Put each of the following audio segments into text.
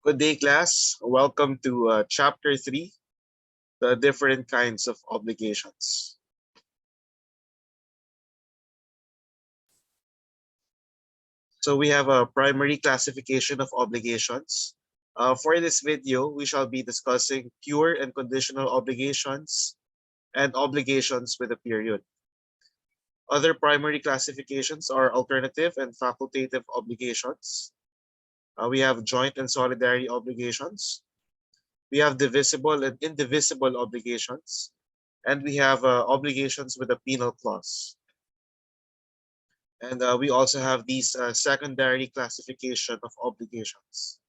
Good day, class. Welcome to Chapter 3, the different kinds of obligations. So we have a primary classification of obligations. For this video, we shall be discussing pure and conditional obligations and obligations with a period. Other primary classifications are alternative and facultative obligations. We have joint and solidary obligations. We have divisible and indivisible obligations. And we have obligations with a penal clause. And we also have these secondary classification of obligations.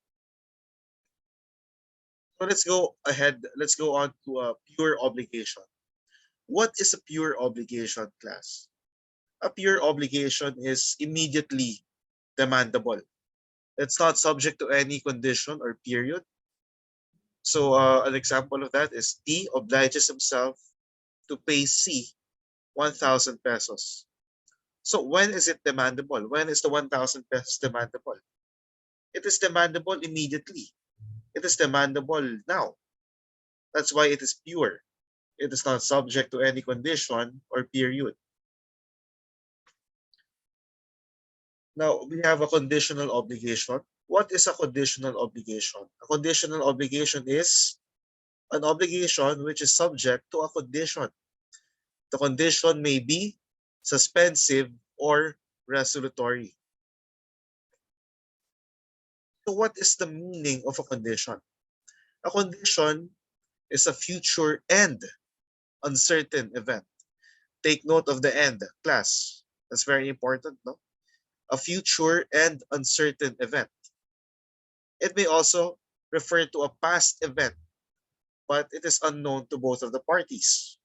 So let's go ahead. Let's go on to a pure obligation. What is a pure obligation, class? A pure obligation is immediately demandable. It's not subject to any condition or period. So an example of that is D obliges himself to pay C 1,000 pesos. So when is it demandable? When is the 1,000 pesos demandable? It is demandable immediately. It is demandable now. That's why it is pure. It is not subject to any condition or period. Now, we have a conditional obligation. What is a conditional obligation? A conditional obligation is an obligation which is subject to a condition. The condition may be suspensive or resolutory. So what is the meaning of a condition? A condition is a future and uncertain event. Take note of the end, class. That's very important, no? A future and uncertain event. It may also refer to a past event, but it is unknown to both of the parties.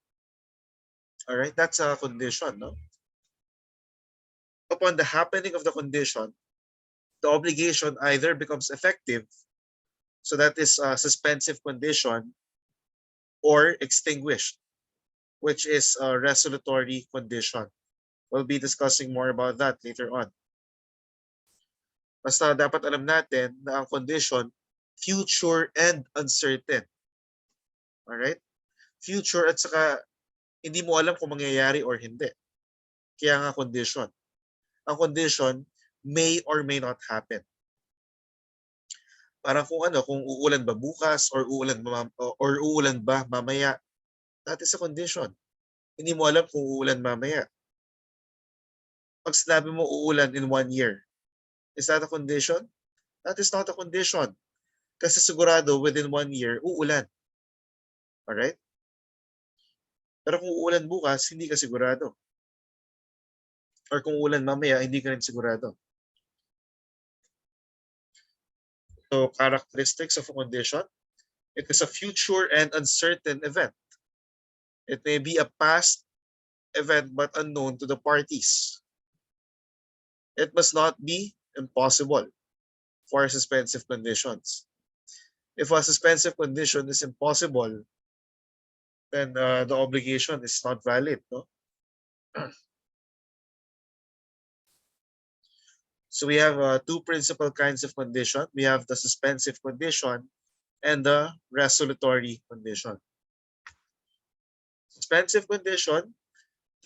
All right, that's a condition, no? Upon the happening of the condition, the obligation either becomes effective, so that is a suspensive condition, or extinguished, which is a resolutory condition. We'll be discussing more about that later on. Basta dapat alam natin na ang condition, future and uncertain. Alright? Future at saka hindi mo alam kung mangyayari or hindi. Kaya nga condition. Ang condition may or may not happen. Parang kung uulan ba bukas or uulan ba mamaya. That is a condition. Hindi mo alam kung uulan mamaya. Pag sinabi mo uulan in 1 year, is that a condition? That is not a condition. Kasi sigurado within 1 year, uulan. Alright? Pero kung uulan bukas, hindi ka sigurado. Or kung uulan mamaya, hindi ka rin sigurado. So, characteristics of a condition. It is a future and uncertain event. It may be a past event but unknown to the parties. It must not be impossible for suspensive conditions. If a suspensive condition is impossible, then the obligation is not valid, no? So we have two principal kinds of condition. We have the suspensive condition and the resolutory condition. Suspensive condition,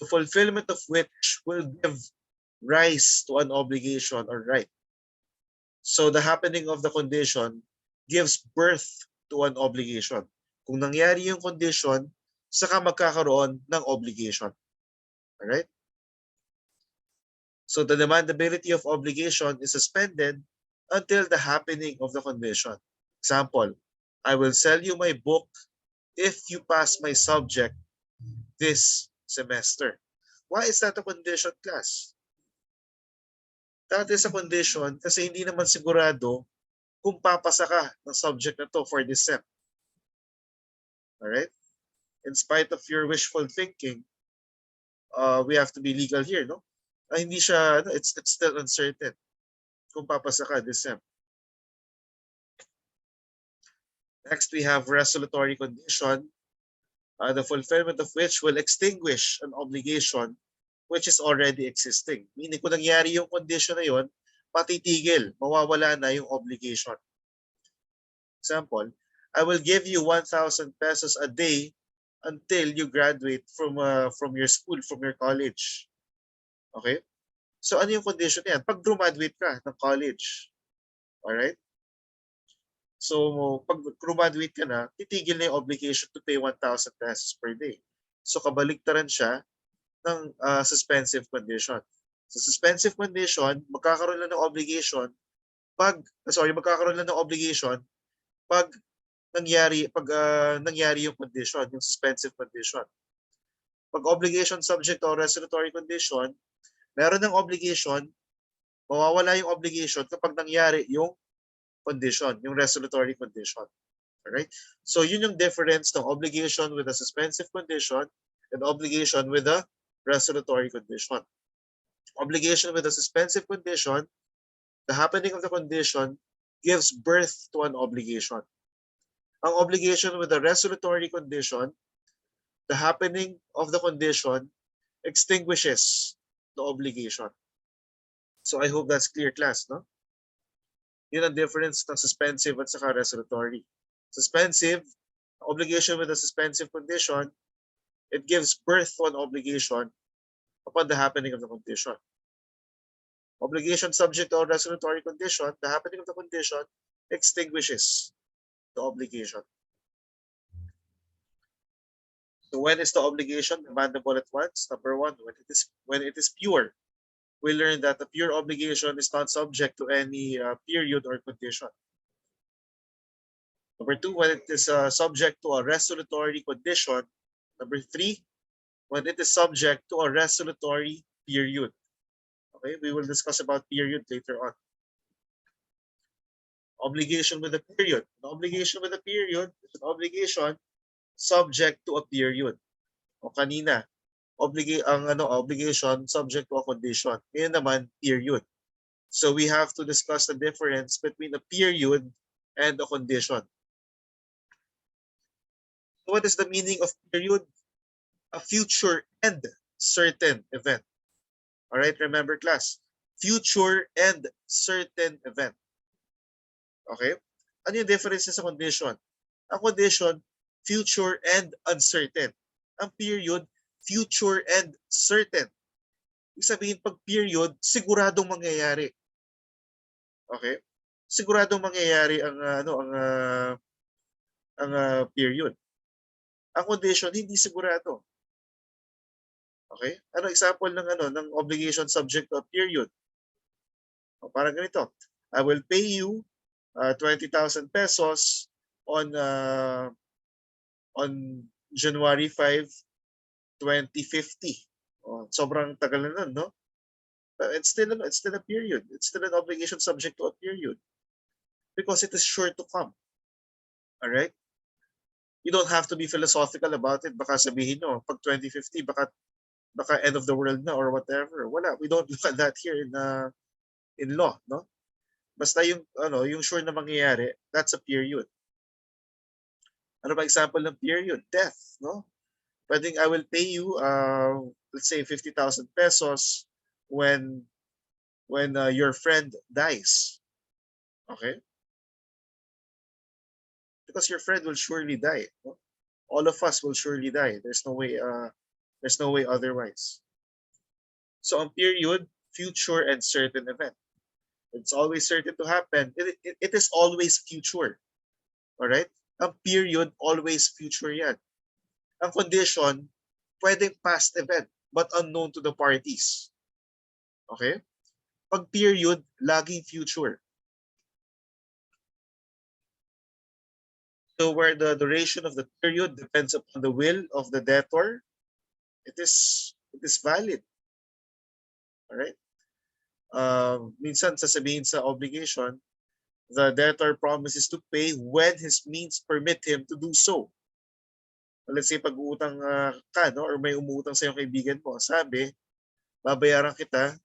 the fulfillment of which will give rise to an obligation or right. So the happening of the condition gives birth to an obligation. Kung nangyari yung condition, saka magkakaroon ng obligation. Alright? So the demandability of obligation is suspended until the happening of the condition. Example, I will sell you my book if you pass my subject this semester. Why is that a condition, class? That is a condition kasi hindi naman sigurado kung papasa ka ng subject na to for this sem. Alright? In spite of your wishful thinking, we have to be legal here, no? Hindi siya, it's still uncertain kung papasa ka this sem. Next, we have resolutory condition, the fulfillment of which will extinguish an obligation which is already existing. Meaning, kung nangyari yung condition na yun, patitigil, mawawala na yung obligation. Example, I will give you 1,000 pesos a day until you graduate from your school, from your college. Okay? So ano yung condition niyan? Pag graduate ka ng college. Alright? So pag graduate ka na, titigil na yung obligation to pay 1,000 pesos per day. So kabaliktaran siya ng suspensive condition. Sa suspensive condition, magkakaroon lang ng obligation pag nangyari yung condition, yung suspensive condition. Pag obligation subject to respiratory condition, meron ng obligation, mawawala yung obligation kapag nangyari yung condition, yung respiratory condition. Alright? So yun yung difference ng obligation with a suspensive condition and obligation with a respiratory condition. Obligation with a suspensive condition, the happening of the condition gives birth to an obligation. Ang obligation with a respiratory condition, the happening of the condition extinguishes the obligation. So I hope that's clear, class, no? Yun ang difference ng suspensive at saka respiratory. Suspensive, obligation with a suspensive condition, it gives birth to an obligation upon the happening of the condition. Obligation subject to a respiratory condition, the happening of the condition extinguishes the obligation. So when is the obligation demandable at once? Number one, when it is pure. We learned that the pure obligation is not subject to any period or condition. Number two, when it is subject to a resolutory condition. Number three, when it is subject to a resolutory period. Okay, we will discuss about period later on. Obligation with a period. An obligation with a period is an obligation subject to a period. O kanina, obligation subject to a condition. Ngayon naman, period. So we have to discuss the difference between a period and a condition. So what is the meaning of period? A future and certain event. All right, remember class, future and certain event. Okay? Ano yung difference sa condition? Ang condition, future and uncertain. Ang period, future and certain. Ibig sabihin, pag period, siguradong mangyayari. Okay? Siguradong mangyayari ang period. Ang condition, hindi sigurado. Okay? Ano example ng obligation subject to a period? O, parang ganito. I will pay you 20,000 pesos on January 5, 2050. O, sobrang tagal na nun, no? But it's still a period. It's still an obligation subject to a period because it is sure to come. All right? You don't have to be philosophical about it. Baka sabihin nyo, pag 2050, baka end of the world na or whatever. Wala. We don't look at that here in law, no? Basta yung sure na mangyayari, that's a period. Ano ba example ng period? Death, no? Pwedeng I will pay you let's say 50,000 pesos when your friend dies. Okay? Because your friend will surely die. No? All of us will surely die. There's no way otherwise. So ang period, future and certain event. It's always certain to happen. It is always future. All right? Ang period, always future yan. Ang condition, pwedeng past event but unknown to the parties. Okay? Pag period, laging future. So where the duration of the period depends upon the will of the debtor, it is valid. All right? Minsan sasabihin sa obligation, the debtor promises to pay when his means permit him to do so. Let's say pag-uutang ka, no, or may umuutang sa iyong kaibigan mo, sabi, babayaran kita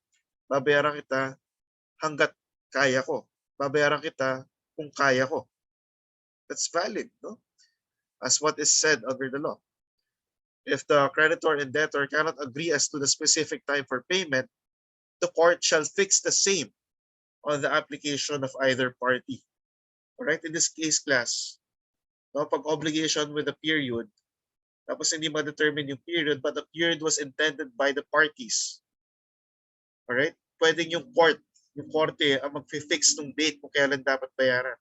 hanggat kaya ko. Babayaran kita kung kaya ko. That's valid, no? As what is said under the law. If the creditor and debtor cannot agree as to the specific time for payment, the court shall fix the same on the application of either party. Alright, in this case, class, no, pag obligation with a period, tapos hindi ma-determine yung period, but the period was intended by the parties. Alright? Pwedeng yung korte ang mag-fix ng date kung kailan dapat bayaran.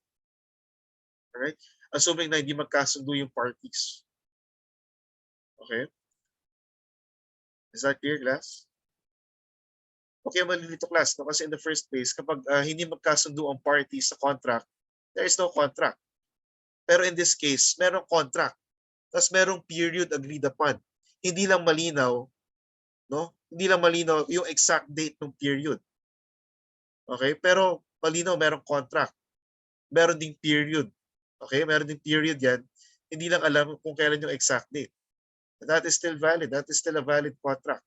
Alright? Assuming na hindi magkasundo yung parties. Okay? Is that clear, class? Okay, malilito, class. No? Kasi in the first place, kapag hindi magkasundo ang parties sa contract, there is no contract. Pero in this case, merong contract. Tapos merong period agreed upon. Hindi lang malinaw, no? Hindi lang malinaw yung exact date ng period. Okay? Pero malinaw, merong contract. Meron ding period. Okay? Meron ding period yan. Hindi lang alam kung kailan yung exact date. That is still valid. That is still a valid contract.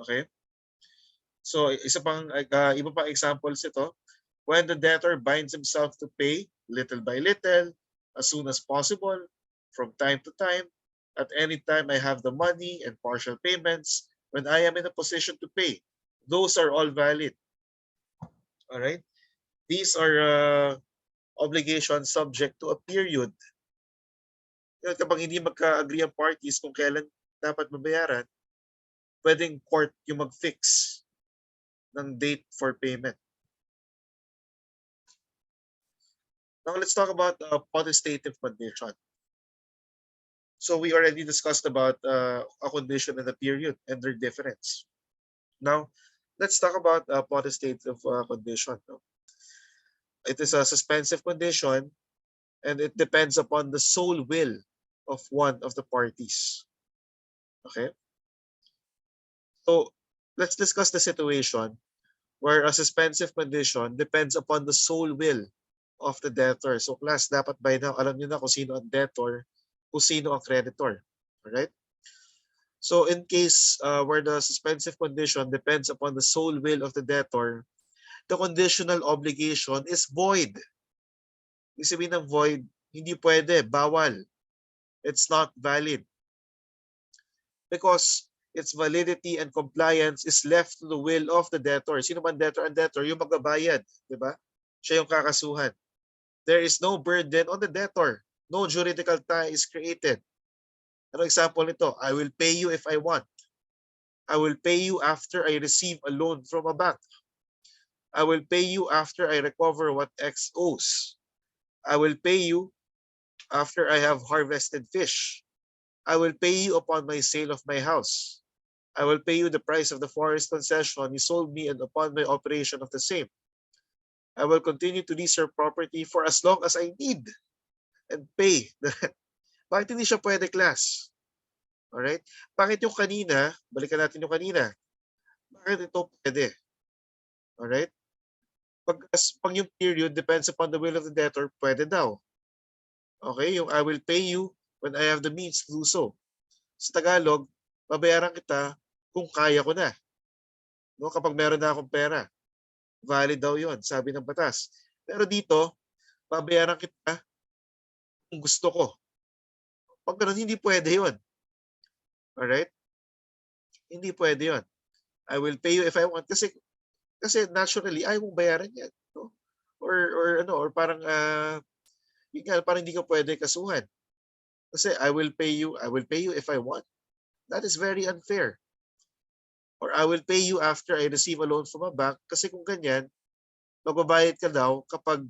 Okay? So, iba pang examples ito. When the debtor binds himself to pay little by little, as soon as possible, from time to time, at any time I have the money and partial payments, when I am in a position to pay. Those are all valid. All right? These are obligations subject to a period. Kapag hindi magka-agree ang parties kung kailan dapat mabayaran, pwedeng court yung mag-fix ng date for payment. Now let's talk about potestative condition. So we already discussed about a condition and a period and their difference. Now let's talk about potestative condition. It is a suspensive condition and it depends upon the sole will of one of the parties. Okay? So let's discuss the situation where a suspensive condition depends upon the sole will of the debtor. So class, dapat by now, alam niyo na kung sino ang debtor, kung sino ang creditor. Alright? So in case where the suspensive condition depends upon the sole will of the debtor, the conditional obligation is void. Ibig sabihin ng void, hindi pwede, bawal. It's not valid. Because its validity and compliance is left to the will of the debtor. Sino man debtor? Ang debtor, yung magbabayad. Diba? Siya yung kakasuhan. There is no burden on the debtor. No juridical tie is created. Ano example nito? I will pay you if I want. I will pay you after I receive a loan from a bank. I will pay you after I recover what X owes. I will pay you after I have harvested fish. I will pay you upon my sale of my house. I will pay you the price of the forest concession you sold me and upon my operation of the same. I will continue to lease your property for as long as I need and pay. Bakit hindi siya pwede, class? Alright? Bakit yung kanina, balikan natin yung kanina. Bakit ito pwede? Alright? Pag yung period depends upon the will of the debtor, pwede daw. Okay? Yung I will pay you when I have the means to do so. Sa Tagalog, babayaran kita kung kaya ko na. No? Kapag meron na akong pera. Valid daw yon, sabi ng batas. Pero dito, babayaran kita kung gusto ko. Pag ganun, hindi pwede yon. Alright? Hindi pwede yon. I will pay you if I want. Kasi naturally, ayaw mong bayaran yan. No? Or parang, parang hindi ka pwede kasuhan. Kasi I will pay you if I want. That is very unfair. Or I will pay you after I receive a loan from a bank. Kasi kung ganyan, magbabayad ka daw kapag,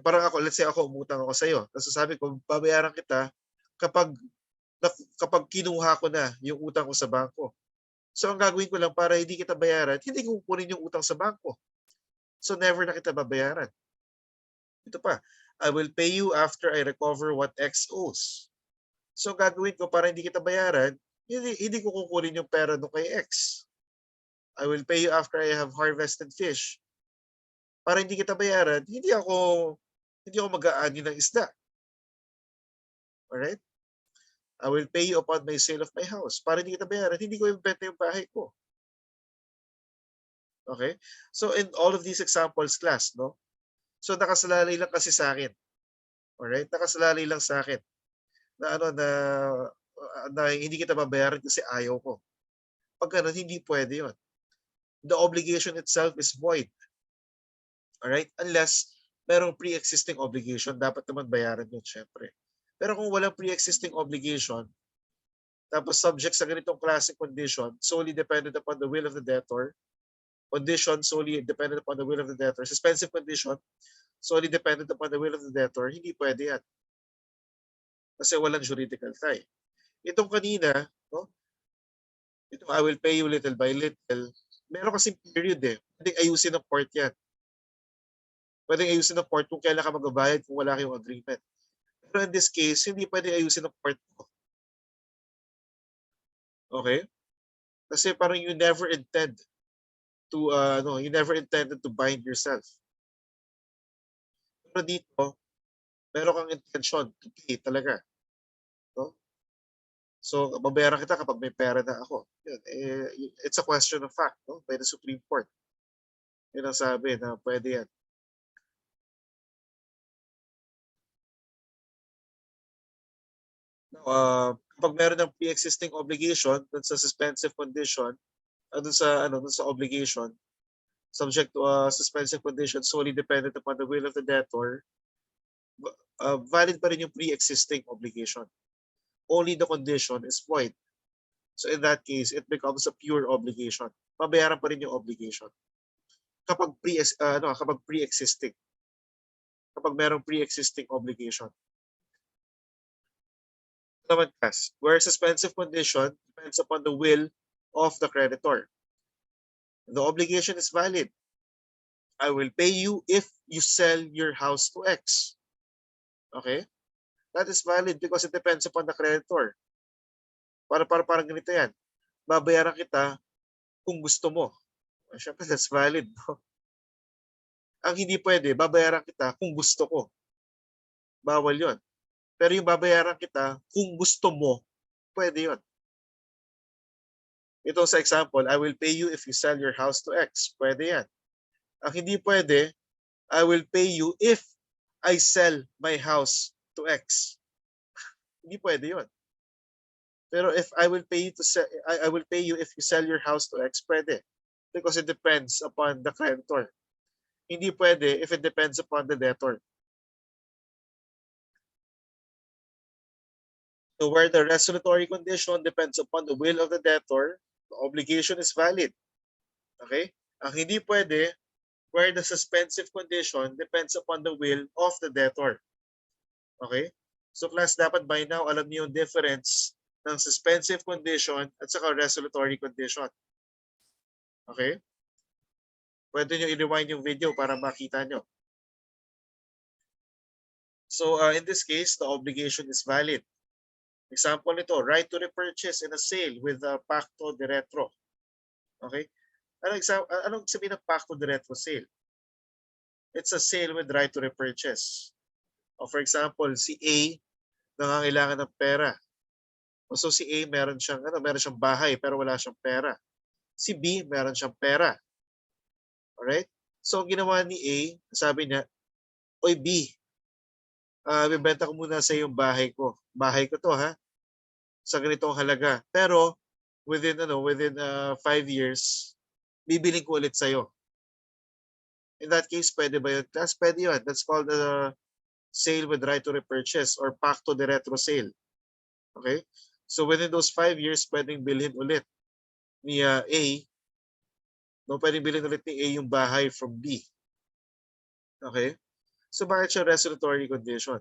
parang ako, let's say ako, umutang ako sa iyo. Tapos sasabi ko, babayaran kita kapag kinuha ko na yung utang ko sa bangko. So ang gagawin ko lang para hindi kita bayaran, hindi ko kukunin yung utang sa bangko. So never na kita babayaran. Ito pa, I will pay you after I recover what X owes. So ang gagawin ko para hindi kita bayaran, hindi ko kukunin yung pera no kay X. I will pay you after I have harvested fish. Para hindi kita bayaran, hindi ako mag-aani ng isda. Alright? I will pay you upon my sale of my house. Para hindi kita bayaran, hindi ko ibenta yung bahay ko. Okay? So in all of these examples, class, no? So nakasalalay lang kasi sa akin. Alright? Nakasalalay lang sa akin na hindi kita babayaran kasi ayaw ko. Pag ganun, hindi pwede yon. The obligation itself is void. Alright? Unless merong pre-existing obligation, dapat naman bayaran yun, syempre. Pero kung walang pre-existing obligation, tapos subject sa ganitong klase condition, solely dependent upon the will of the debtor, condition solely dependent upon the will of the debtor, suspensive condition solely dependent upon the will of the debtor, hindi pwede yan. Kasi walang juridical tie. Itong kanina, no? Itong I will pay you little by little, meron kasing period eh. Pwedeng ayusin ng court yan. Pwedeng ayusin ng court kung kailan ka magbabayad kung wala kayong agreement. Pero in this case, hindi pwedeng ayusin ng court mo. Okay? Kasi parang you never intend to you never intended to bind yourself. Pero dito, meron kang intention to pay talaga. No? So, babayaran kita kapag may pera na ako. Yun, it's a question of fact, no? By the Supreme Court. Yun ang sabi na pwede yan. Kapag meron ng pre-existing obligation dun sa suspensive condition, dun sa obligation, subject to a suspensive condition solely dependent upon the will of the debtor, valid pa rin yung pre-existing obligation. Only the condition is void. So in that case, it becomes a pure obligation. Mabayaran pa rin yung obligation. Kapag pre-existing. Kapag merong pre-existing obligation. Naman class, where suspensive condition depends upon the will of the creditor. The obligation is valid. I will pay you if you sell your house to X. Okay? That is valid because it depends upon the creditor. Parang ganito yan. Babayaran kita kung gusto mo. Siyempre, that's valid. No? Ang hindi pwede, babayaran kita kung gusto ko. Bawal yon. Pero yung babayaran kita kung gusto mo, pwede yon. Ito sa example, I will pay you if you sell your house to X. Pwede yan. Ang hindi pwede, I will pay you if I sell my house to X. Hindi pwede yon. Pero if I will pay you I will pay you if you sell your house to X, pwede. Because it depends upon the creditor. Hindi pwede if it depends upon the debtor. So where the resolutory condition depends upon the will of the debtor, the obligation is valid. Okay? Ang hindi pwede, where the suspensive condition depends upon the will of the debtor. Okay? So class, dapat by now alam niyo yung difference ng suspensive condition at saka resolutory condition. Okay? Pwede nyo i-rewind yung video para makita nyo. So in this case, the obligation is valid. Example nito, right to repurchase in a sale with a pacto de retro. Okay? Anong sabihin ng pacto de retro sale? It's a sale with right to repurchase. O for example, si A nangangailangan ng pera. So si A meron siyang bahay pero wala siyang pera. Si B meron siyang pera. Alright? So ang ginawa ni A, sabi niya, "Oy B, bibenta ko muna sa yung bahay ko. Bahay ko to ha. Sa ganitong halaga. Pero within 5 years, bibiling ko ulit sa iyo." In that case, pwede ba yun? Class, pwede yun. That's called a sale with right to repurchase or pacto de retro sale. Okay? So within those 5 years, pwedeng bilhin ulit ni A. No, pwedeng bilhin ulit ni A yung bahay from B. Okay? So bakit siya resolutory condition?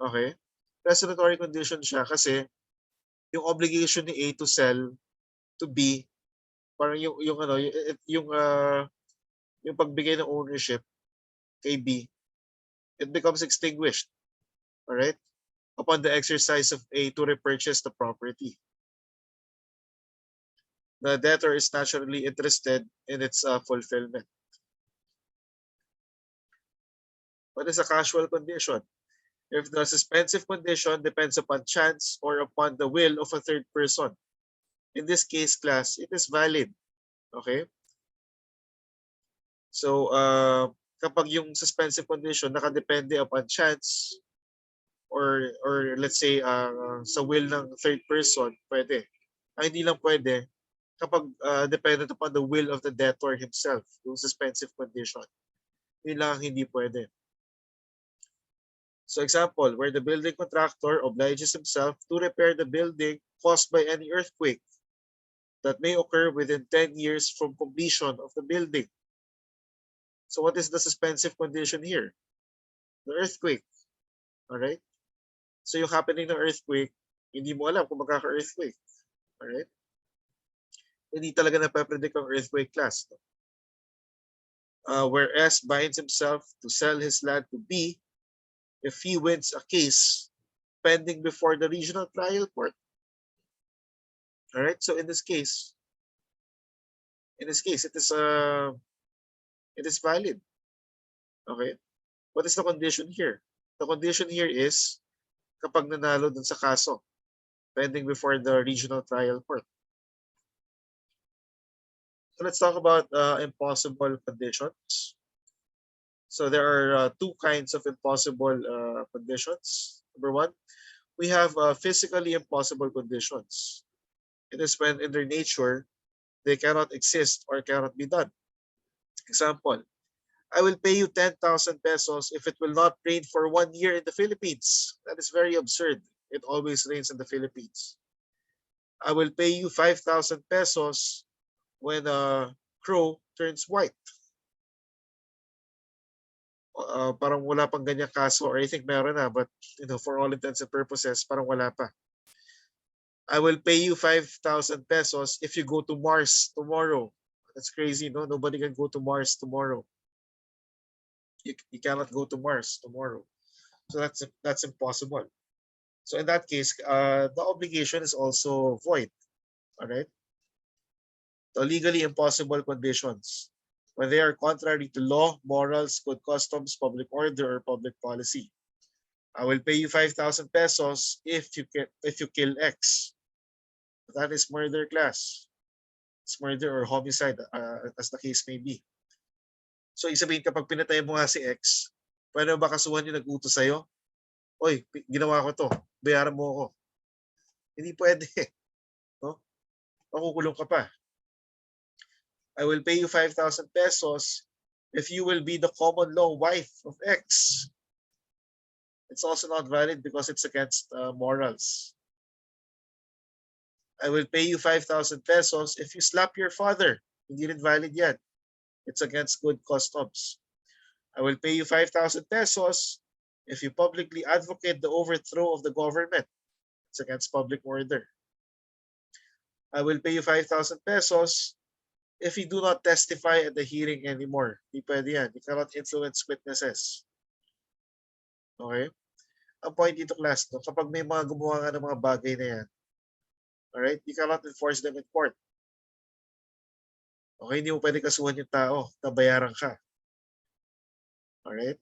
Okay? Resolutory condition siya kasi yung obligation ni A to sell to B, parang yung pagbigay ng ownership kay B, it becomes extinguished. Alright? Upon the exercise of A to repurchase the property. The debtor is naturally interested in its fulfillment. What is a casual condition? If the suspensive condition depends upon chance or upon the will of a third person. In this case, class, it is valid. Okay? So, kapag yung suspensive condition nakadepende upon chance or let's say sa will ng third person, pwede. Ang hindi lang pwede kapag dependent upon the will of the debtor himself, yung suspensive condition. Yun lang ang hindi pwede. So example, where the building contractor obliges himself to repair the building caused by any earthquake that may occur within 10 years from completion of the building. So what is the suspensive condition here? The earthquake. Alright? So yung happening ng earthquake, hindi mo alam kung magkaka-earthquake. Alright? Hindi talaga napapredict ang earthquake class. Whereas binds himself to sell his land to B if he wins a case pending before the regional trial court. Alright? So in this case, it is valid. Okay? What is the condition here? The condition here is kapag nanalo dun sa kaso pending before the regional trial court. So let's talk about impossible conditions. So there are two kinds of impossible conditions. Number one, we have physically impossible conditions. It is when in their nature, they cannot exist or cannot be done. Example, I will pay you 10,000 pesos if it will not rain for 1 year in the Philippines. That is very absurd. It always rains in the Philippines. I will pay you 5,000 pesos when a crow turns white. Parang wala pang ganyang kaso, or I think meron na, but for all intents and purposes, parang wala pa. I will pay you 5,000 pesos if you go to Mars tomorrow. That's crazy, no? Nobody can go to Mars tomorrow. You cannot go to Mars tomorrow. So that's impossible. So in that case, the obligation is also void. All right? The legally impossible conditions, when they are contrary to law, morals, good customs, public order, or public policy. I will pay you 5,000 pesos if you kill X. That is murder class. It's murder or homicide, as the case may be. So isabihin kapag pinatay mo nga si X, pwede ba kasuhan yung nag-utos sa'yo? Oy, ginawa ko to, bayaran mo ako. Hindi pwede. No? Makukulong ka pa. I will pay you 5,000 pesos if you will be the common law wife of X. It's also not valid because it's against morals. I will pay you 5,000 pesos if you slap your father. Hindi rin valid yan. It's against good customs. I will pay you 5,000 pesos if you publicly advocate the overthrow of the government. It's against public order. I will pay you 5,000 pesos if you do not testify at the hearing anymore. Hindi pwede yan. You cannot influence witnesses. Okay? Ang point dito, class, no? Kapag may mga gumawa nga ng mga bagay na yan, alright, you cannot enforce them in court. Okay, hindi mo pwede kasuhan yung tao, nabayaran ka. Alright?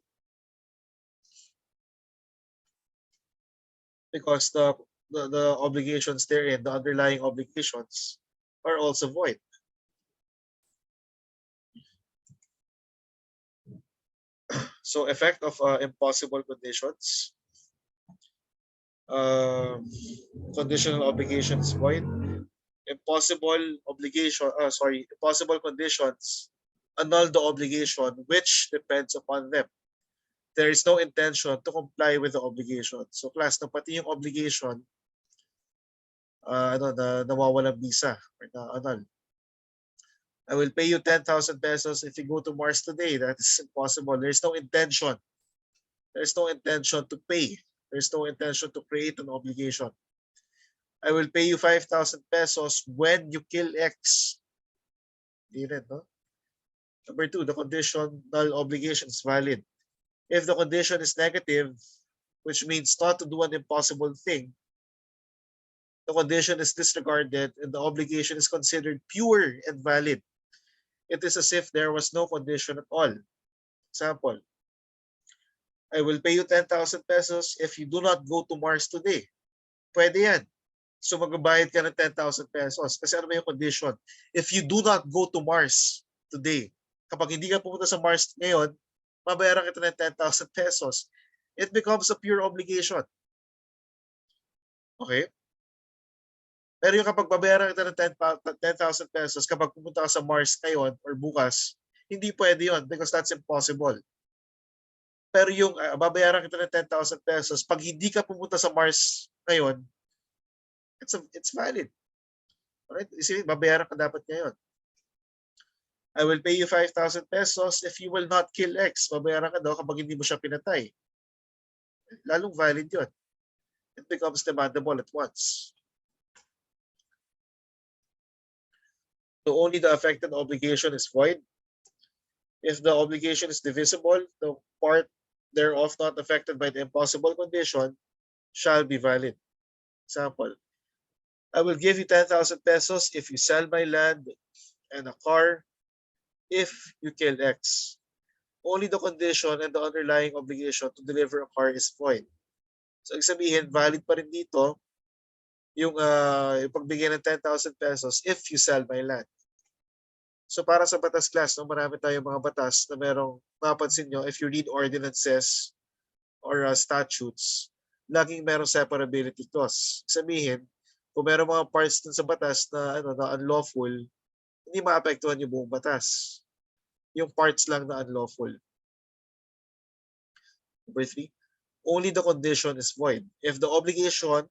Because the obligations therein, the underlying obligations, are also void. So effect of impossible conditions. Conditional obligations void. Impossible conditions annul the obligation which depends upon them. There is no intention to comply with the obligation. So class, na pati yung obligation, nawawalang visa or na-annul. I will pay you 10,000 pesos if you go to Mars today. That is impossible. There's no intention. There's no intention to pay. There's no intention to create an obligation. I will pay you 5,000 pesos when you kill X. Di rin, no? Number two, the conditional obligation is valid. If the condition is negative, which means not to do an impossible thing, the condition is disregarded and the obligation is considered pure and valid. It is as if there was no condition at all. Example, I will pay you 10,000 pesos if you do not go to Mars today. Pwede yan. So magbabayad ka ng 10,000 pesos. Kasi ano ba yung condition? If you do not go to Mars today, kapag hindi ka pumunta sa Mars ngayon, mabayaran kita ng 10,000 pesos. It becomes a pure obligation. Okay? Pero yung kapag babayaran kita ng 10,000 pesos, kapag pumunta ka sa Mars ngayon or bukas, hindi pwede yon because that's impossible. Pero yung babayaran kita ng 10,000 pesos, pag hindi ka pumunta sa Mars ngayon, it's valid. Alright? Isipin, babayaran ka dapat ngayon. I will pay you 5,000 pesos if you will not kill X. Babayaran ka daw kapag hindi mo siya pinatay. Lalong valid yun. It becomes demandable at once. So only the affected obligation is void. If the obligation is divisible, the part thereof not affected by the impossible condition shall be valid. Example, I will give you 10,000 pesos if you sell my land and a car if you kill X. Only the condition and the underlying obligation to deliver a car is void. So, ibig sabihin, valid pa rin dito yung pagbigay ng 10,000 pesos if you sell my land. So para sa batas class, no, marami tayong mga batas na merong mapapansin nyo, if you read ordinances or statutes, laging merong separability clause. Sabihin, kung merong mga parts dun sa batas na, na unlawful, hindi maapektuhan yung buong batas. Yung parts lang na unlawful. Number 3, only the condition is void. If the obligation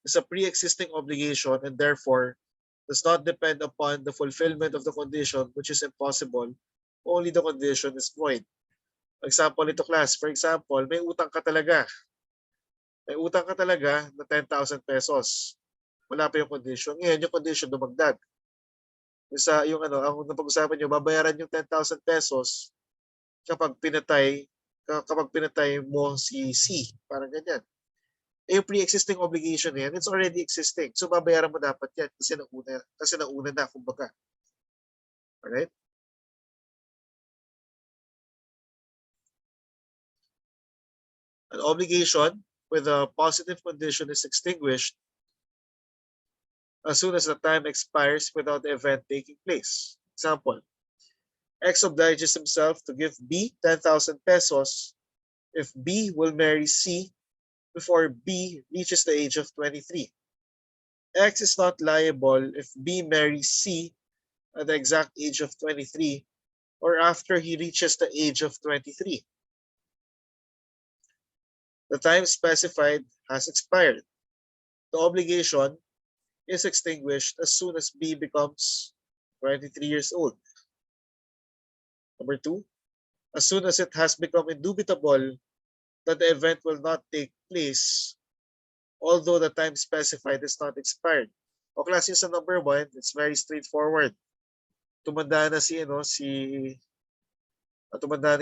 is a pre-existing obligation and therefore does not depend upon the fulfillment of the condition, which is impossible, only the condition is void. Example ito class, for example, may utang ka talaga. May utang ka talaga na 10,000 pesos. Wala pa yung condition. Ngayon, yung condition dumagdag. Yung ang napag-usapan nyo, babayaran yung 10,000 pesos kapag pinatay mo si C. Parang ganyan. Yung pre-existing obligation yan, it's already existing. So babayaran mo dapat yan kasi nauna na, kumbaga. Alright? An obligation with a positive condition is extinguished as soon as the time expires without the event taking place. Example, X obliges himself to give B 10,000 pesos if B will marry C before B reaches the age of 23. X is not liable if B marries C at the exact age of 23 or after he reaches the age of 23. The time specified has expired. The obligation is extinguished as soon as B becomes 23 years old. Number 2, as soon as it has become indubitable that the event will not take place, although the time specified is not expired. O klase sa number 1, it's very straightforward. Tumanda na tumanda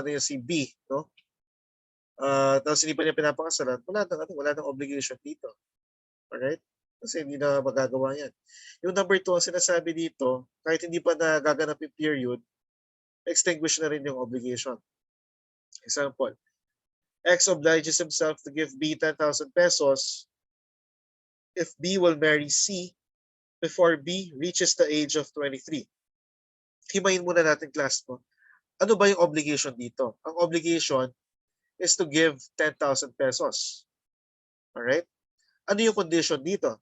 na yung si B, no? Tapos hindi pa niya pinapakasalan, wala nang obligation dito. Alright? Kasi hindi na magagawa yan. Yung number 2, ang sinasabi dito, kahit hindi pa nagaganap yung period, extinguish na rin yung obligation. Example, X obliges himself to give B 10,000 pesos if B will marry C before B reaches the age of 23. Himayin muna natin class mo. Ano ba yung obligation dito? Ang obligation is to give 10,000 pesos. Alright? Ano yung condition dito?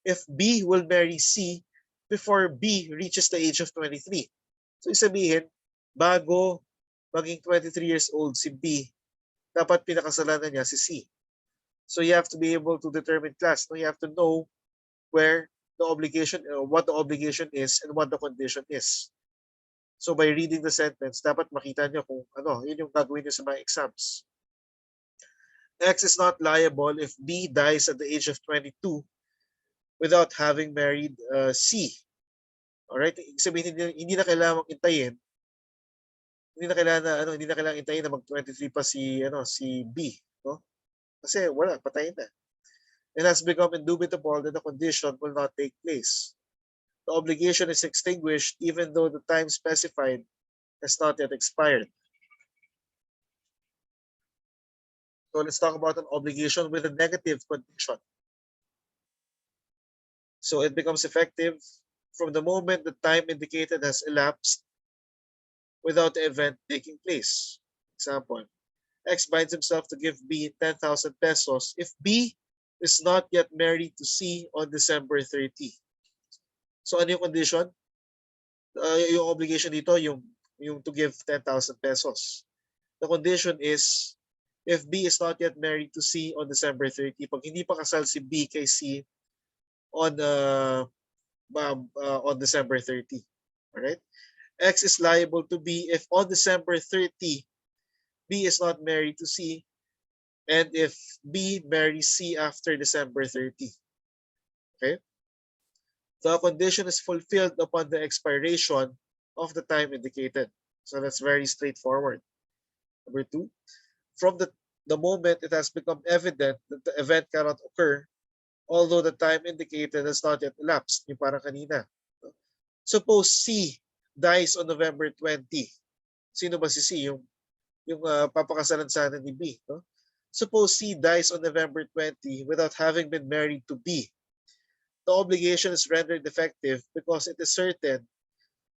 If B will marry C before B reaches the age of 23. So, isabihin, bago maging 23 years old si B, dapat pinakasalanan niya si C. So you have to be able to determine class. No? You have to know where the obligation, what the obligation is and what the condition is. So by reading the sentence, dapat makita niyo kung yun yung gagawin niyo sa mga exams. X is not liable if B dies at the age of 22 without having married C. Alright? Sabihin hindi na kailangang intayin. Hindi na kailangan intayin na mag-23 pa si B, no? Kasi wala, patay na. It has become indubitable that the condition will not take place. The obligation is extinguished even though the time specified has not yet expired. So let's talk about an obligation with a negative condition. So it becomes effective from the moment the time indicated has elapsed without the event taking place. Example, X binds himself to give B 10,000 pesos if B is not yet married to C on December 30. So ano yung condition? Yung obligation dito, yung to give 10,000 pesos. The condition is if B is not yet married to C on December 30, pag hindi pa kasal si B kay C on on December 30. Alright? X is liable to B if on December 30, B is not married to C, and if B marries C after December 30. Okay? The condition is fulfilled upon the expiration of the time indicated. So that's very straightforward. Number two, from the moment it has become evident that the event cannot occur, although the time indicated has not yet elapsed, yung parang kanina. Suppose C dies on November 20. Sino ba si C? Yung papakasalan sana ni B. No? Suppose C dies on November 20 without having been married to B. The obligation is rendered effective because it is certain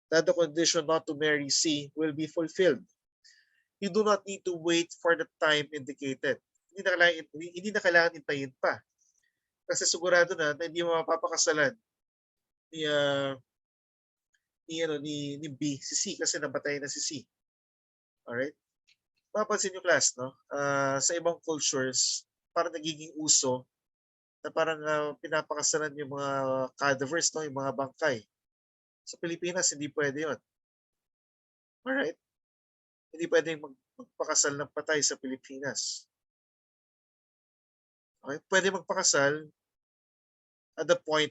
that the condition not to marry C will be fulfilled. You do not need to wait for the time indicated. Hindi na kailangan intayin pa. Kasi sigurado na hindi mo mapapakasalan ni, ni B si C kasi nabatay na si C. Alright? Mapapansin nyo class, no? Sa ibang cultures, parang nagiging uso na parang pinapakasalan yung mga cadavers, no? Yung mga bangkay. Sa Pilipinas, hindi pwede yun. Alright? Hindi pwedeng magpakasal ng patay sa Pilipinas. Okay? Pwede magpakasal at the point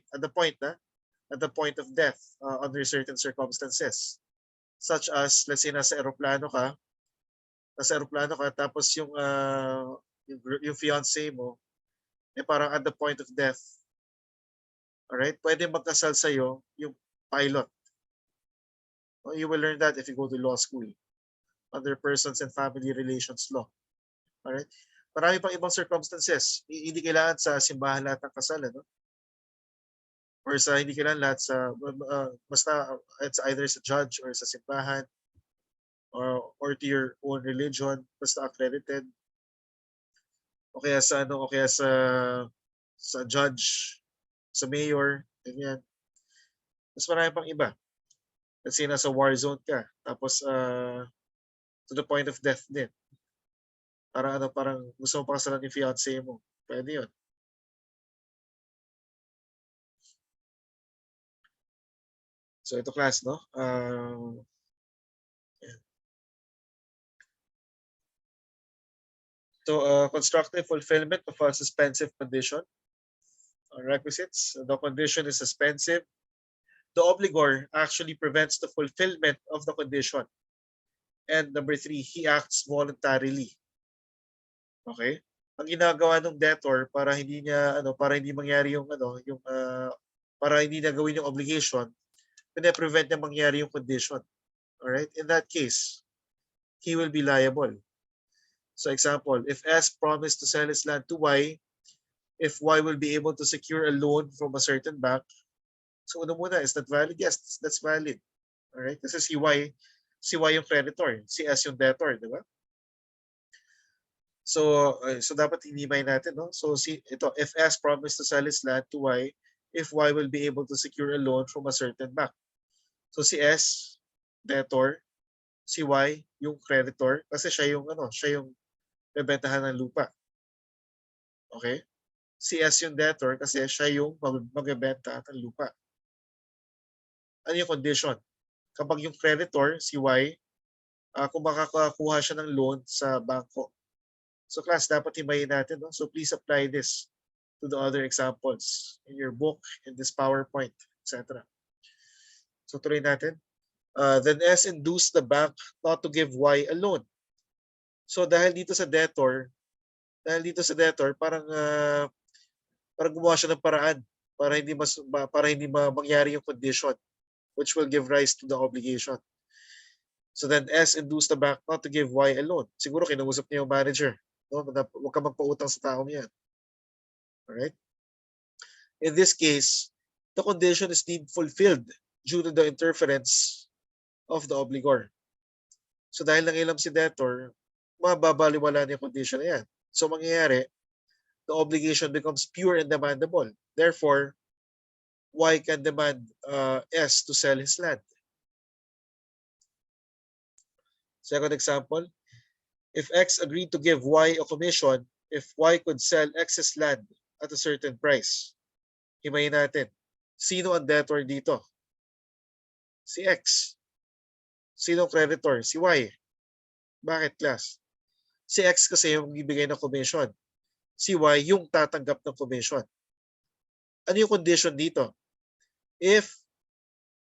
of death under certain circumstances. Such as, let's say, nasa aeroplano ka, tapos yung fiancé mo, parang at the point of death. Alright? Pwede magkasal sa'yo yung pilot. You will learn that if you go to law school under persons and family relations law. Alright? Marami pang ibang circumstances. Hindi kailangan sa simbahan lahat ng kasal, ano? Or sa hindi kailangan lahat sa basta it's either sa judge or sa simbahan or to your own religion, basta accredited. O kaya sa judge, sa mayor, ganyan. Mas marami pang iba. Let's say nasa war zone ka, tapos to the point of death din. Parang gusto mo pakasalan yung fiancé mo. Pwede yun. So ito class, no? Yeah. So constructive fulfillment of a suspensive condition. Requisites. The condition is suspensive. The obligor actually prevents the fulfillment of the condition. And number three, he acts voluntarily. Okay? Ang ginagawa ng debtor para hindi mangyari para hindi na gawin yung obligation, pine-prevent niya mangyari yung condition. All right? In that case, he will be liable. So example, if S promised to sell his land to Y, if Y will be able to secure a loan from a certain bank, so una muna, is that valid? Yes, that's valid. All right? Kasi si Y yung creditor, si S yung debtor, di ba? So dapat hinimay natin, no? So if S promised to sell his land to Y, if Y will be able to secure a loan from a certain bank. So si S, debtor, si Y, yung creditor, kasi siya yung bebentahan ng lupa. Okay? Si S yung debtor kasi siya yung magbebenta ng lupa. Ano yung condition? Kapag yung creditor, si Y, kung makakakuha siya ng loan sa bangko. So class, dapat himayin natin. No? So please apply this to the other examples in your book, in this PowerPoint, etc. So tuloy natin. Then S induced the bank not to give Y a loan. So dahil dito sa debtor, parang gumawa siya ng paraan para hindi mangyari yung condition which will give rise to the obligation. So then S induced the bank not to give Y a loan. Siguro kinausap niya yung manager. No? Huwag ka magpautang sa taong yan. Alright? In this case, the condition is deemed fulfilled due to the interference of the obligor. So dahil nangilam si debtor, mababaliwala na yung condition na yan. So mangyayari, the obligation becomes pure and demandable. Therefore, Y can demand S to sell his land. Second example, If X agreed to give Y a commission if Y could sell excess land at a certain price. Himayin natin. Sino ang debtor dito? Si X. Sino ang creditor? Si Y. Bakit, class? Si X kasi yung bibigay ng commission. Si Y yung tatanggap ng commission. Ano yung condition dito? If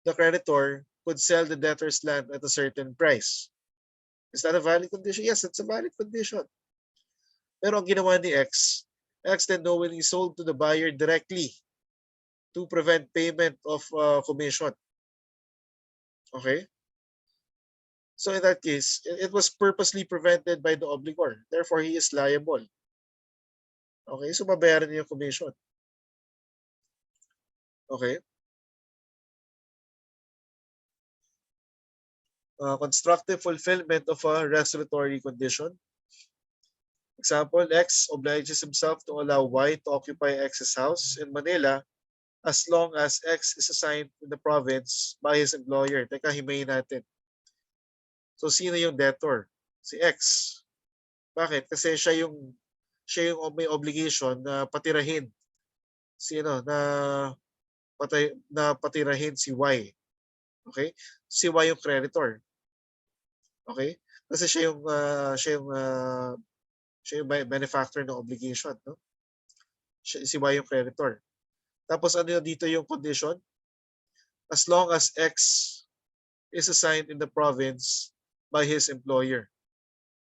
the creditor could sell the debtor's land at a certain price. Is that a valid condition? Yes, it's a valid condition. Pero ang ginawa ni X then knowingly sold to the buyer directly to prevent payment of commission. Okay? So in that case, it was purposely prevented by the obligor. Therefore, he is liable. Okay? So babayaran niya yung commission. Okay? Constructive fulfillment of a respiratory condition. Example, X obliges himself to allow Y to occupy X's house in Manila as long as X is assigned in the province by his employer. Teka, himayin natin. So, sino yung debtor? Si X. Bakit? Kasi siya yung may obligation na patirahin na patirahin si Y. Okay? Si Y yung creditor. Okay? Kasi siya yung benefactor ng obligation, no? Si Y yung creditor. Tapos ano dito yung condition? As long as X is assigned in the province by his employer.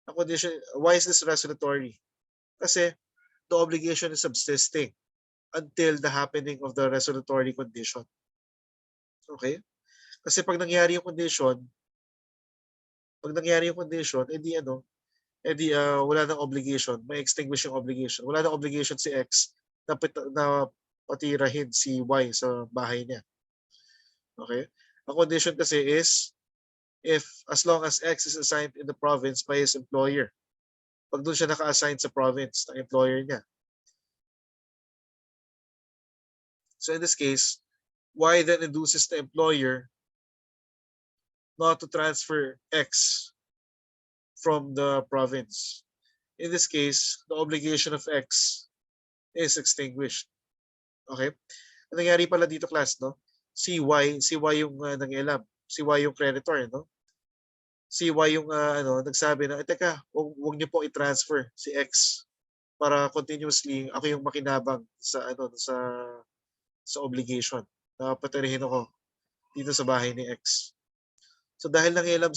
Ang condition, why is this respiratory? Kasi the obligation is subsisting until the happening of the respiratory condition. Okay? Kasi pag nangyari yung condition, wala nang obligation, may extinguish yung obligation. Wala nang obligation si X na patirahin si Y sa bahay niya. Okay? Ang condition kasi is as long as X is assigned in the province by his employer. Pag doon siya naka-assign sa province ng employer niya. So in this case, Y then induces the employer not to transfer X from the province. In this case, the obligation of X is extinguished. Okay? Ang nangyari pala dito, class, no? Si Y yung nangialam. Si Y yung creditor, no? Si Y yung nagsabi na, teka, huwag niyo po i-transfer si X para continuously ako yung makinabang sa obligation na patirahin ako dito sa bahay ni X. So dahil nangialam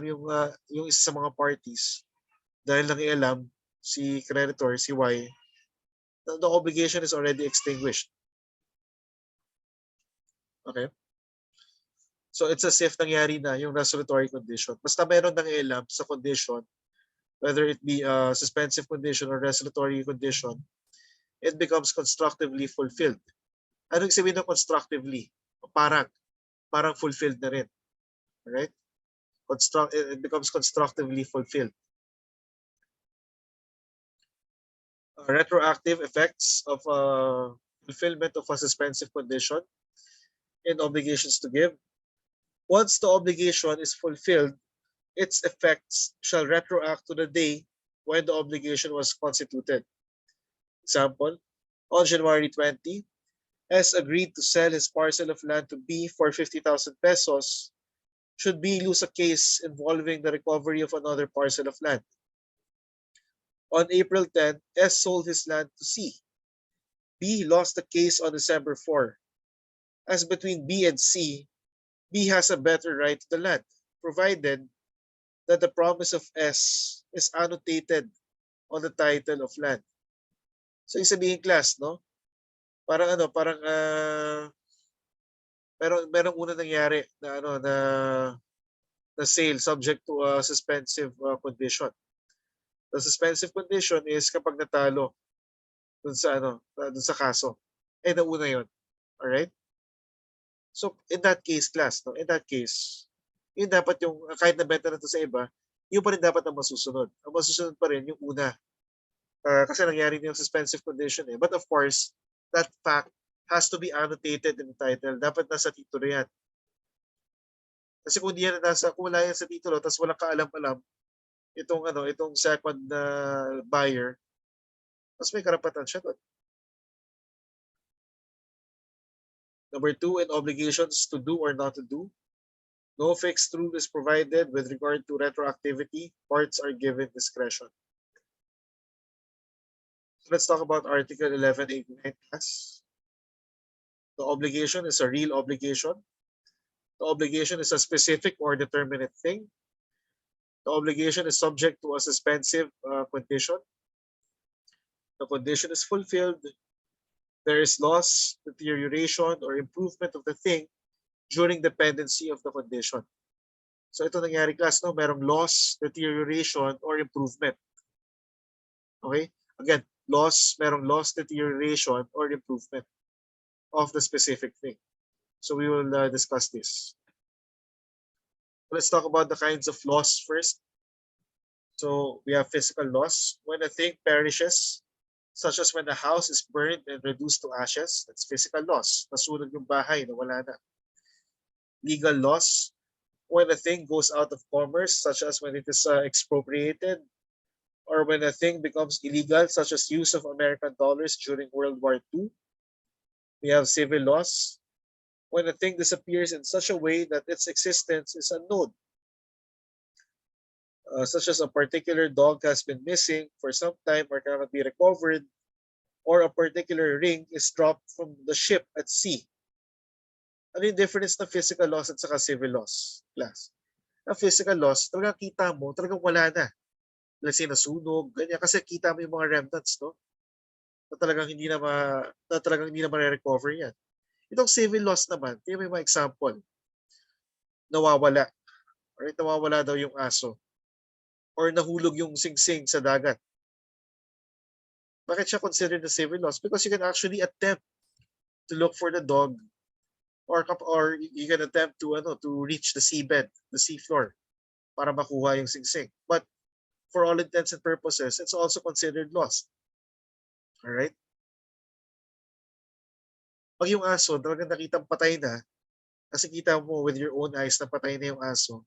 yung isa sa mga parties, dahil nangialam si creditor, si Y, the obligation is already extinguished. Okay? So it's as if nangyari na yung respiratory condition. Basta meron nangialam sa condition, whether it be a suspensive condition or respiratory condition, it becomes constructively fulfilled. Ano yung sabihin ng constructively? Parang fulfilled na rin. Alright? It becomes constructively fulfilled. Retroactive effects of fulfillment of a suspensive condition and obligations to give. Once the obligation is fulfilled, its effects shall retroact to the day when the obligation was constituted. Example, on January 20, S agreed to sell his parcel of land to B for 50,000 pesos should B lose a case involving the recovery of another parcel of land. On April 10, S sold his land to C. B lost the case on December 4. As between B and C, B has a better right to the land, provided that the promise of S is annotated on the title of land. So yung sabihin, class, no? Merong una nangyari na sale subject to a suspensive condition. The suspensive condition is kapag natalo dun sa kaso. Nauna yun. Alright? So, in that case, class, no? In that case, yun dapat yung, kahit nabenta na ito sa iba, yun pa rin dapat ang masusunod. Ang masusunod pa rin yung una. Kasi nangyari na yung suspensive condition eh. But of course, that fact has to be annotated in the title. Dapat nasa titulo yan. Kasi kung wala yan sa titulo, tapos walang kaalam-alam, itong second na buyer, mas may karapatan siya doon. Number 2, in obligations to do or not to do, no fixed rule is provided with regard to retroactivity. Parts are given discretion. So let's talk about Article 1189 class. The obligation is a real obligation. The obligation is a specific or determinate thing. The obligation is subject to a suspensive condition. The condition is fulfilled. There is loss, deterioration, or improvement of the thing during the pendency of the condition. So ito nangyari class, no? Merong loss, deterioration, or improvement. Okay? Again, merong loss, deterioration, or improvement of the specific thing. So we will discuss this. Let's talk about the kinds of loss first. So we have physical loss. When a thing perishes, such as when a house is burned and reduced to ashes, that's physical loss. Nasunog yung bahay, nawala na. Legal loss. When a thing goes out of commerce, such as when it is expropriated, or when a thing becomes illegal, such as use of American dollars during World War II. We have civil loss. When a thing disappears in such a way that its existence is unknown, such as a particular dog has been missing for some time or cannot be recovered, or a particular ring is dropped from the ship at sea. Ano yung difference ng physical loss at saka civil loss class? Ang physical loss, talagang kita mo, talagang wala na. Let's say nasunog, ganyan. Kasi kita mo yung mga remnants, no? Na talagang hindi na ma-recover yan. Itong civil loss naman, tingnan mo yung mga example. Nawawala. Or nawawala daw yung aso. Or nahulog yung singsing sa dagat. Bakit siya considered a civil loss? Because you can actually attempt to look for the dog, or you can attempt to reach the seabed, the seafloor, para makuha yung singsing. But for all intents and purposes, it's also considered lost. All right? Pag yung aso, talagang nakitang patay na, kasi kita mo with your own eyes na patay na yung aso,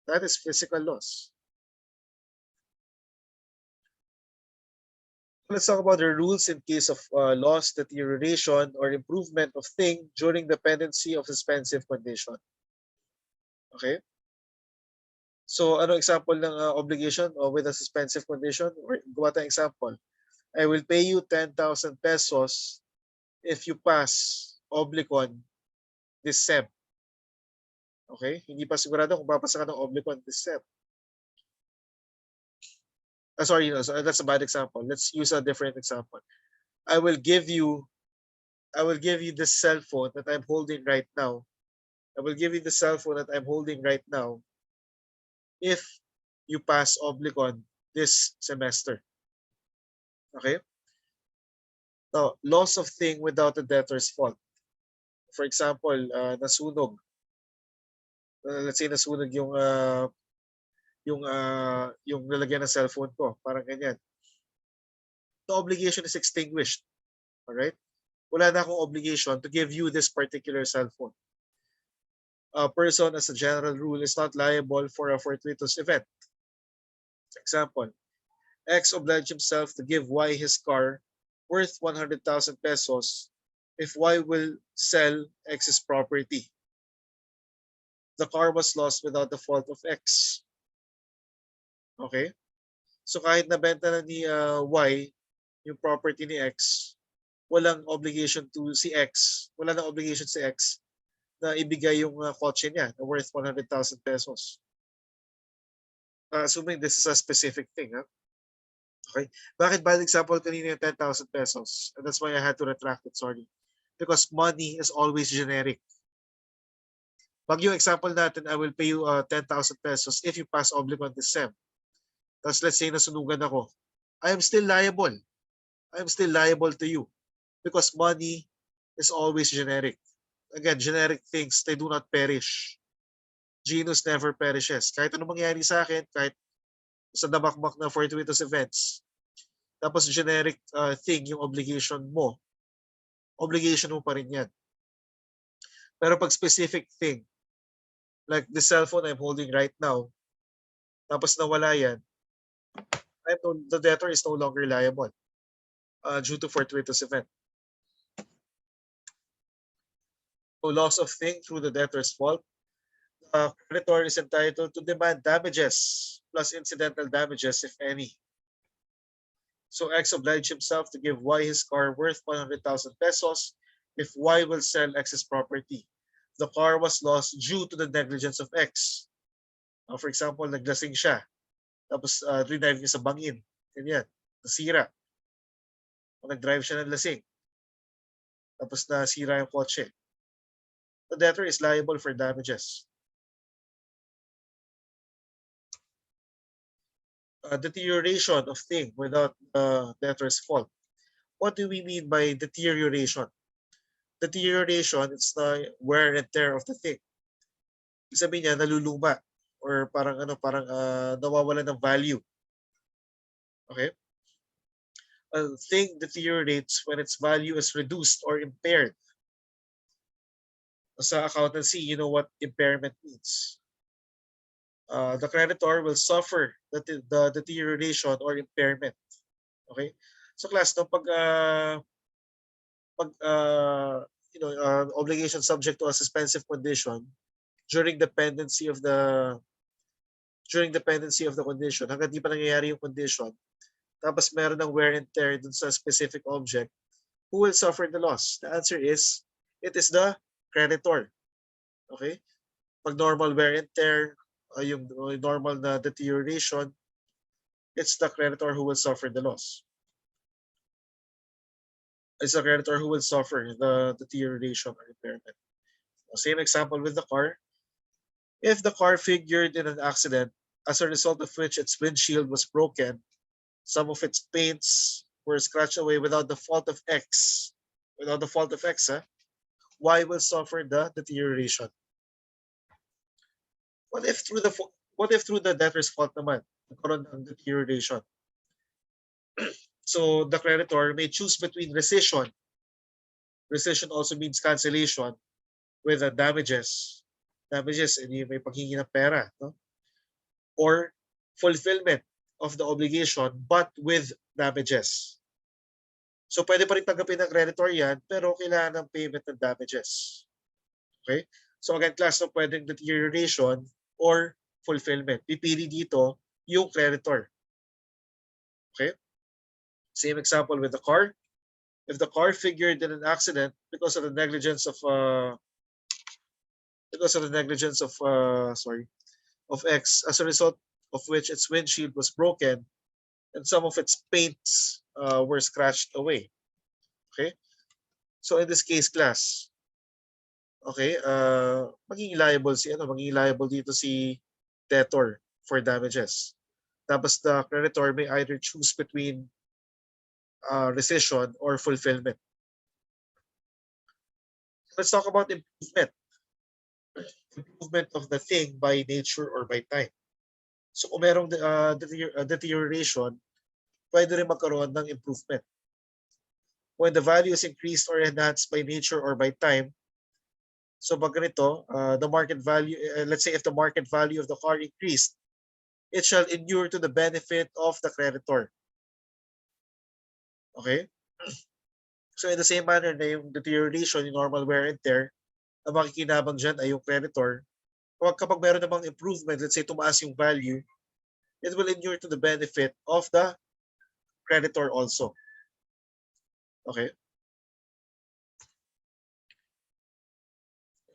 that is physical loss. Let's talk about the rules in case of loss, deterioration, or improvement of thing during the pendency of suspensive condition. Okay? So, ano example ng obligation with a suspensive condition? Or gawa tayong example. I will pay you 10,000 pesos if you pass oblicon this SEM. Okay? Hindi pa sigurado kung papasa ka ng oblicon this SEM. Sorry, no, so that's a bad example. Let's use a different example. I will give you this cell phone that I'm holding right now. I will give you the cell phone that I'm holding right now if you pass oblicon this semester. Okay? Now, loss of thing without the debtor's fault. For example, nasunog. Let's say nasunog yung lalagyan ng cellphone ko, parang ganyan. The obligation is extinguished. All right? Wala na akong obligation to give you this particular cellphone. A person, as a general rule, is not liable for a fortuitous event. For example, X obliged himself to give Y his car worth 100,000 pesos if Y will sell X's property. The car was lost without the fault of X. Okay? So kahit nabenta na ni Y yung property ni X, walang obligation si X na ibigay yung kotse niya na worth 100,000 pesos. Assuming this is a specific thing. Huh? Okay? Bakit bad example kanina yung 10,000 pesos? And that's why I had to retract it, sorry. Because money is always generic. Pag yung example natin, I will pay you 10,000 pesos if you pass oblicon this SEM. Tapos let's say nasunugan ako. I am still liable. I am still liable to you because money is always generic. Again, generic things, they do not perish. Genus never perishes. Kahit anong mangyari sa akin, kahit sa damakmak na fortuitous events, tapos generic thing, yung obligation mo pa rin yan. Pero pag specific thing, like the cell phone I'm holding right now, tapos nawala yan, the debtor is no longer liable due to fortuitous event. So loss of thing through the debtor's fault, creditor is entitled to demand damages plus incidental damages, if any. So X obliged himself to give Y his car worth 100,000 pesos if Y will sell X's property. The car was lost due to the negligence of X. For example, naglasing siya. Tapos drive niya sa bangin. Ganyan. Nasira. O nag-drive siya ng lasing. Tapos nasira yung kotse. The debtor is liable for damages. Deterioration of thing without the debtor's fault. What do we mean by deterioration? Deterioration, it's the wear and tear of the thing. Ibig sabihin niya, naluluma or parang nawawala ng value. Okay? A thing deteriorates when its value is reduced or impaired. Sa accountancy, you know what impairment means. The creditor will suffer the deterioration or impairment. Okay? So class, no, pag obligation subject to a suspensive condition during the pendency of the condition, hanggang di pa nangyayari yung condition, tapos meron ng wear and tear dun sa specific object, who will suffer the loss? The answer is, it is the creditor. Okay? Pag normal wear and tear, yung normal na deterioration, it's the creditor who will suffer the loss. It's the creditor who will suffer the deterioration or impairment. Same example with the car. If the car figured in an accident, as a result of which its windshield was broken, some of its paints were scratched away without the fault of X, Y will suffer the deterioration. What if through the debtor's fault naman, nagkaroon ng deterioration? So the creditor may choose between rescission. Rescission also means cancellation with the damages. Damages, hindi may paghingi ng pera. No? Or fulfillment of the obligation but with damages. So pwede pa rin tanggapin ng creditor yan, pero kailangan ng payment ng damages. Okay? So again, class, no, pwedeng deterioration or fulfillment. Pipili dito yung creditor. Okay? Same example with the car. If the car figured in an accident because of the negligence of X, as a result of which its windshield was broken and some of its paints were scratched away. Okay? So in this case, class, okay, magiging liable dito si debtor for damages. Tapos the creditor may either choose between rescission or fulfillment. Let's talk about improvement. Improvement of the thing by nature or by time. So kung merong deterioration, pwede rin magkaroon ng improvement. When the value is increased or enhanced by nature or by time, so pag ganito, the market value, let's say if the market value of the car increased, it shall inure to the benefit of the creditor. Okay? So in the same manner na yung deterioration, yung normal wear and tear, ang makikinabang dyan ay yung creditor. Kapag meron namang improvement, let's say tumaas yung value, it will inure to the benefit of the creditor also. Okay?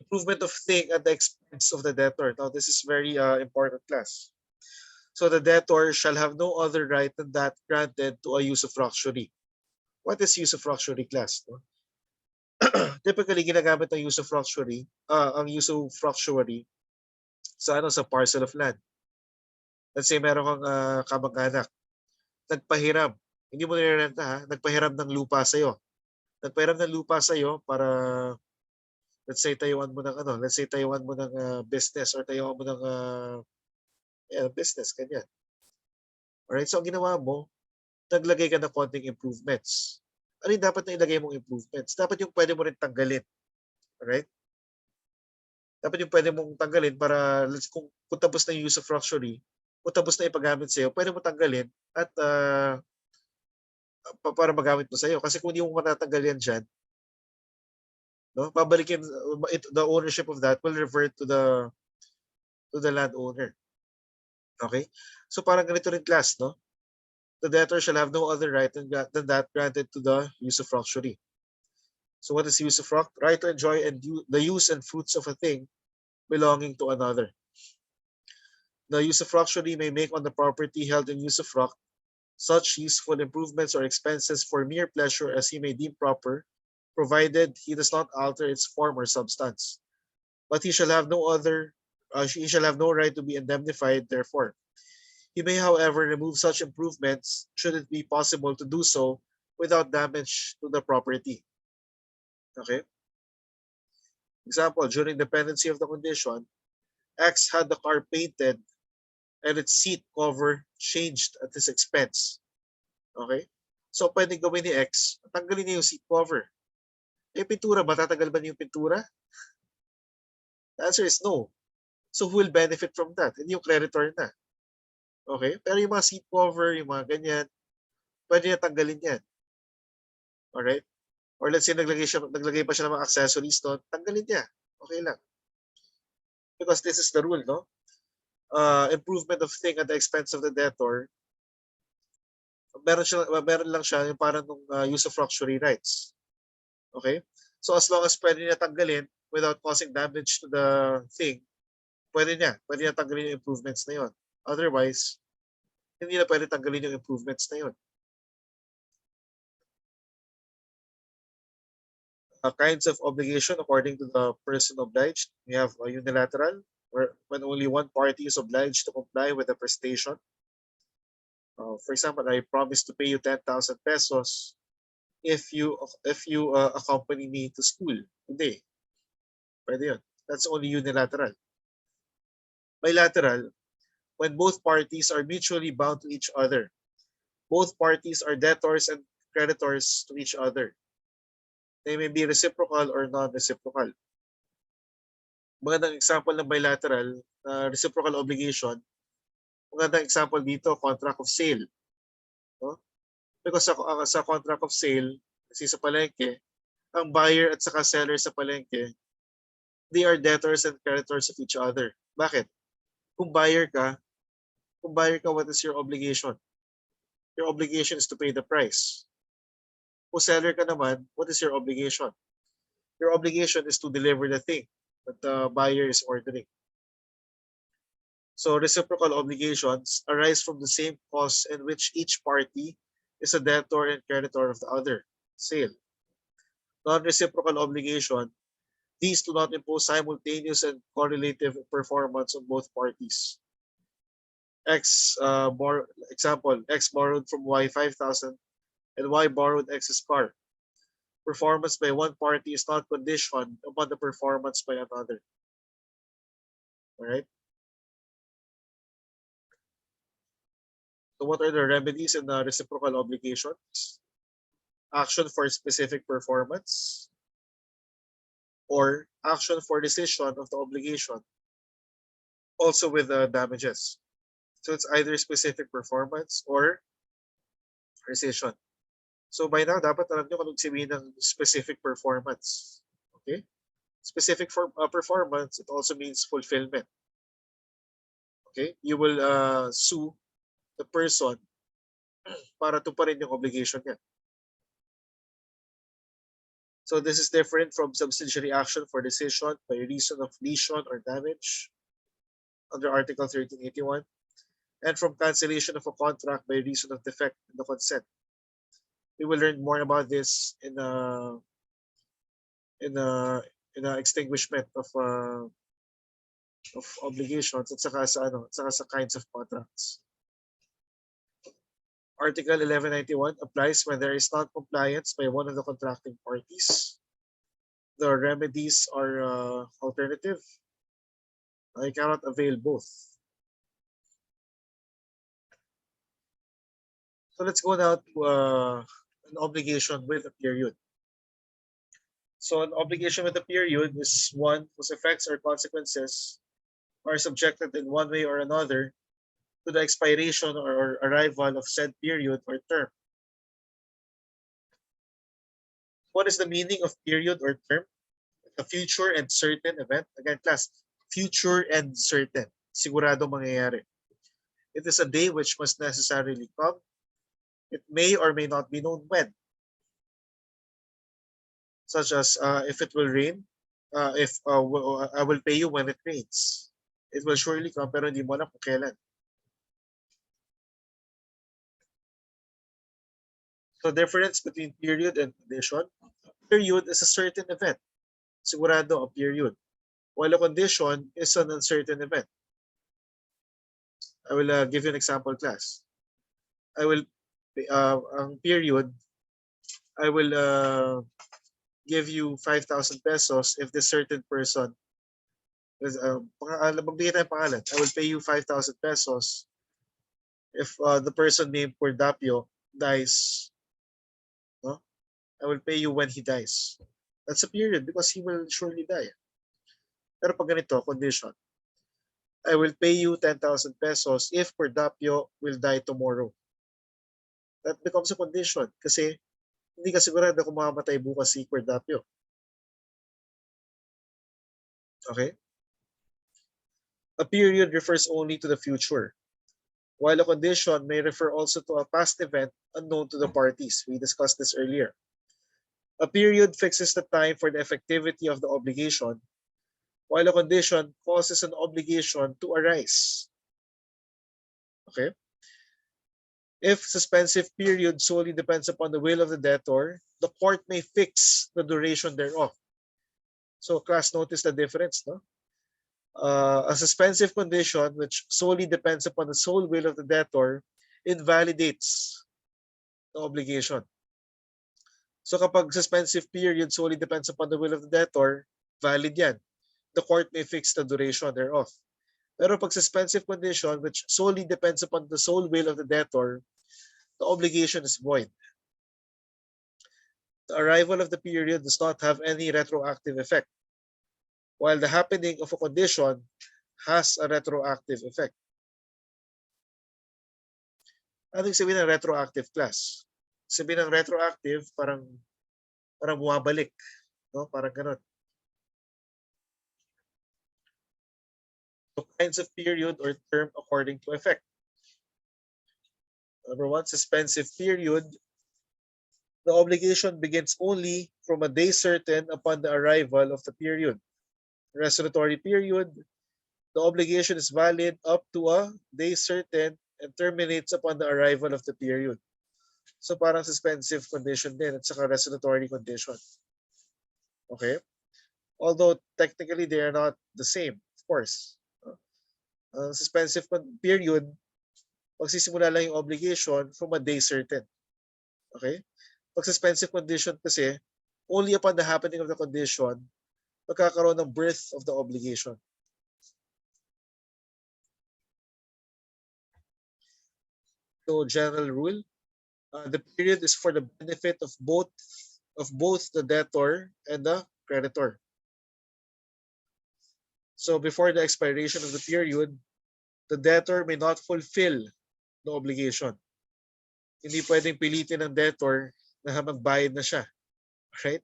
Improvement of thing at the expense of the debtor. Now, this is very important, class. So the debtor shall have no other right than that granted to a usufructuary. What is usufructuary, class? No? Typically, ginagamit ang usufructuary sa parcel of land. Let's say meron kang kamag-anak, nagpahiram. Hindi mo nirerenta, ha? Nagpahiram ng lupa sa'yo. Nagpahiram ng lupa sa'yo para, let's say tayuan mo ng business or tayuan mo ng business, ganyan. Alright, so ang ginawa mo, naglagay ka ng konting improvements. Ano yung dapat na ilagay mong improvements? Dapat yung pwede mo rin tanggalin. Alright? Dapat yung pwede mong tanggalin para kung tapos na yung usufructuary, kung tapos na ipagamit sa'yo, pwede mo tanggalin at para magamit mo sa'yo. Kasi kung hindi mo matatanggal yan dyan, no, babalikin, the ownership of that will revert to the landowner. Okay? So parang ganito rin class, no? The debtor shall have no other right than that granted to the usufructuary. So what is usufruct? Right to enjoy the use and fruits of a thing belonging to another. The usufructuary may make on the property held in usufruct such useful improvements or expenses for mere pleasure as he may deem proper, provided he does not alter its form or substance. But he shall have he shall have no right to be indemnified therefore. He may, however, remove such improvements should it be possible to do so without damage to the property. Okay? Example, during the pendency of the condition, X had the car painted and its seat cover changed at his expense. Okay? So, pwedeng gawin ni X, tanggalin niya yung seat cover. Eh, pintura ba? Tatagal ba niya yung pintura? The answer is no. So, who will benefit from that? Hindi yung creditor na. Okay? Pero yung mga seat cover, yung mga ganyan, pwede niya tanggalin yan. Alright? Or let's say naglagay pa siya ng mga accessories doon, tanggalin niya. Okay lang. Because this is the rule, no? Improvement of thing at the expense of the debtor, meron lang siya yung parang usufructuary rights. Okay? So as long as pwede niya tanggalin without causing damage to the thing, pwede niya tanggalin yung improvements na yun. Otherwise, hindi na pwede tanggalin yung improvements na yun. Kinds of obligation according to the person obliged. We have a unilateral, where when only one party is obliged to comply with the prestation. For example, I promise to pay you 10,000 pesos if you accompany me to school today. Pwede yun. That's only unilateral. Bilateral, when both parties are mutually bound to each other. Both parties are debtors and creditors to each other. They may be reciprocal or non-reciprocal. Magandang example ng bilateral, reciprocal obligation. Magandang example dito, contract of sale. No? Because sa contract of sale, kasi sa palengke, ang buyer at saka seller sa palengke, they are debtors and creditors of each other. Bakit? Kung buyer ka, what is your obligation? Your obligation is to pay the price. Kung seller ka naman, what is your obligation? Your obligation is to deliver the thing that the buyer is ordering. So reciprocal obligations arise from the same cause in which each party is a debtor and creditor of the other, sale. Non-reciprocal obligation, these do not impose simultaneous and correlative performance on both parties. Example, X borrowed from Y 5,000 and Y borrowed X's car. Performance by one party is not conditioned upon the performance by another. All right? So what are the remedies in the reciprocal obligations? Action for specific performance or action for decision of the obligation, also with damages. So it's either specific performance or rescission. So by now, dapat alam nyo kung anong sabihin ng specific performance. Okay? Specific performance, it also means fulfillment. Okay? You will sue the person para tuparin yung obligation niya. So this is different from subsidiary action for decision by reason of lesion or damage under Article 1381 and from cancellation of a contract by reason of defect in the consent. We will learn more about this in extinguishment of obligations at saka sa kinds of contracts. Article 1191 applies when there is non-compliance by one of the contracting parties. The remedies are alternative. I cannot avail both. So let's go now to an obligation with a period. So an obligation with a period is one whose effects or consequences are subjected in one way or another to the expiration or arrival of said period or term. What is the meaning of period or term? A future and certain event. Again, class, future and certain. Sigurado mangyayari. It is a day which must necessarily come. It may or may not be known when. Such as if it will rain, if I will pay you when it rains. It will surely come pero hindi mo alam kung kailan. So difference between period and condition. Period is a certain event. Sigurado a period. While a condition is an uncertain event. I will give you an example, class. I will, ang period, I will give you 5,000 pesos if this certain person, magbigay tayong pangalan. I will pay you 5,000 pesos if the person named Cordapio dies. No? I will pay you when he dies. That's a period because he will surely die. Pero pag ganito, condition. I will pay you 10,000 pesos if Cordapio will die tomorrow. That becomes a condition kasi hindi ka sigurado kung mamamatay bukas si Cordapio. Okay? A period refers only to the future, while a condition may refer also to a past event unknown to the parties. We discussed this earlier. A period fixes the time for the effectivity of the obligation, while a condition causes an obligation to arise. Okay? If suspensive period solely depends upon the will of the debtor, the court may fix the duration thereof. So class, notice the difference, no? A suspensive condition which solely depends upon the sole will of the debtor invalidates the obligation. So kapag suspensive period solely depends upon the will of the debtor, valid yan. The court may fix the duration thereof. Pero pag suspensive condition which solely depends upon the sole will of the debtor, the obligation is void. The arrival of the period does not have any retroactive effect, while the happening of a condition has a retroactive effect. Ano yung sabihin ng retroactive, class? Sabihin ng retroactive, parang bumabalik. No? Parang ganun. So kinds of period or term according to effect. Number one, suspensive period. The obligation begins only from a day certain upon the arrival of the period. Respiratory period. The obligation is valid up to a day certain and terminates upon the arrival of the period. So parang suspensive condition din at saka respiratory condition. Okay? Although technically they are not the same, of course. Suspensive period, magsisimula lang yung obligation from a day certain. Okay? Pag suspensive condition kasi, only upon the happening of the condition, magkakaroon ng birth of the obligation. So general rule, the period is for the benefit of both the debtor and the creditor. So before the expiration of the period, the debtor may not fulfill the obligation. Hindi pwedeng pilitin ng debtor na magbayad na siya. Right?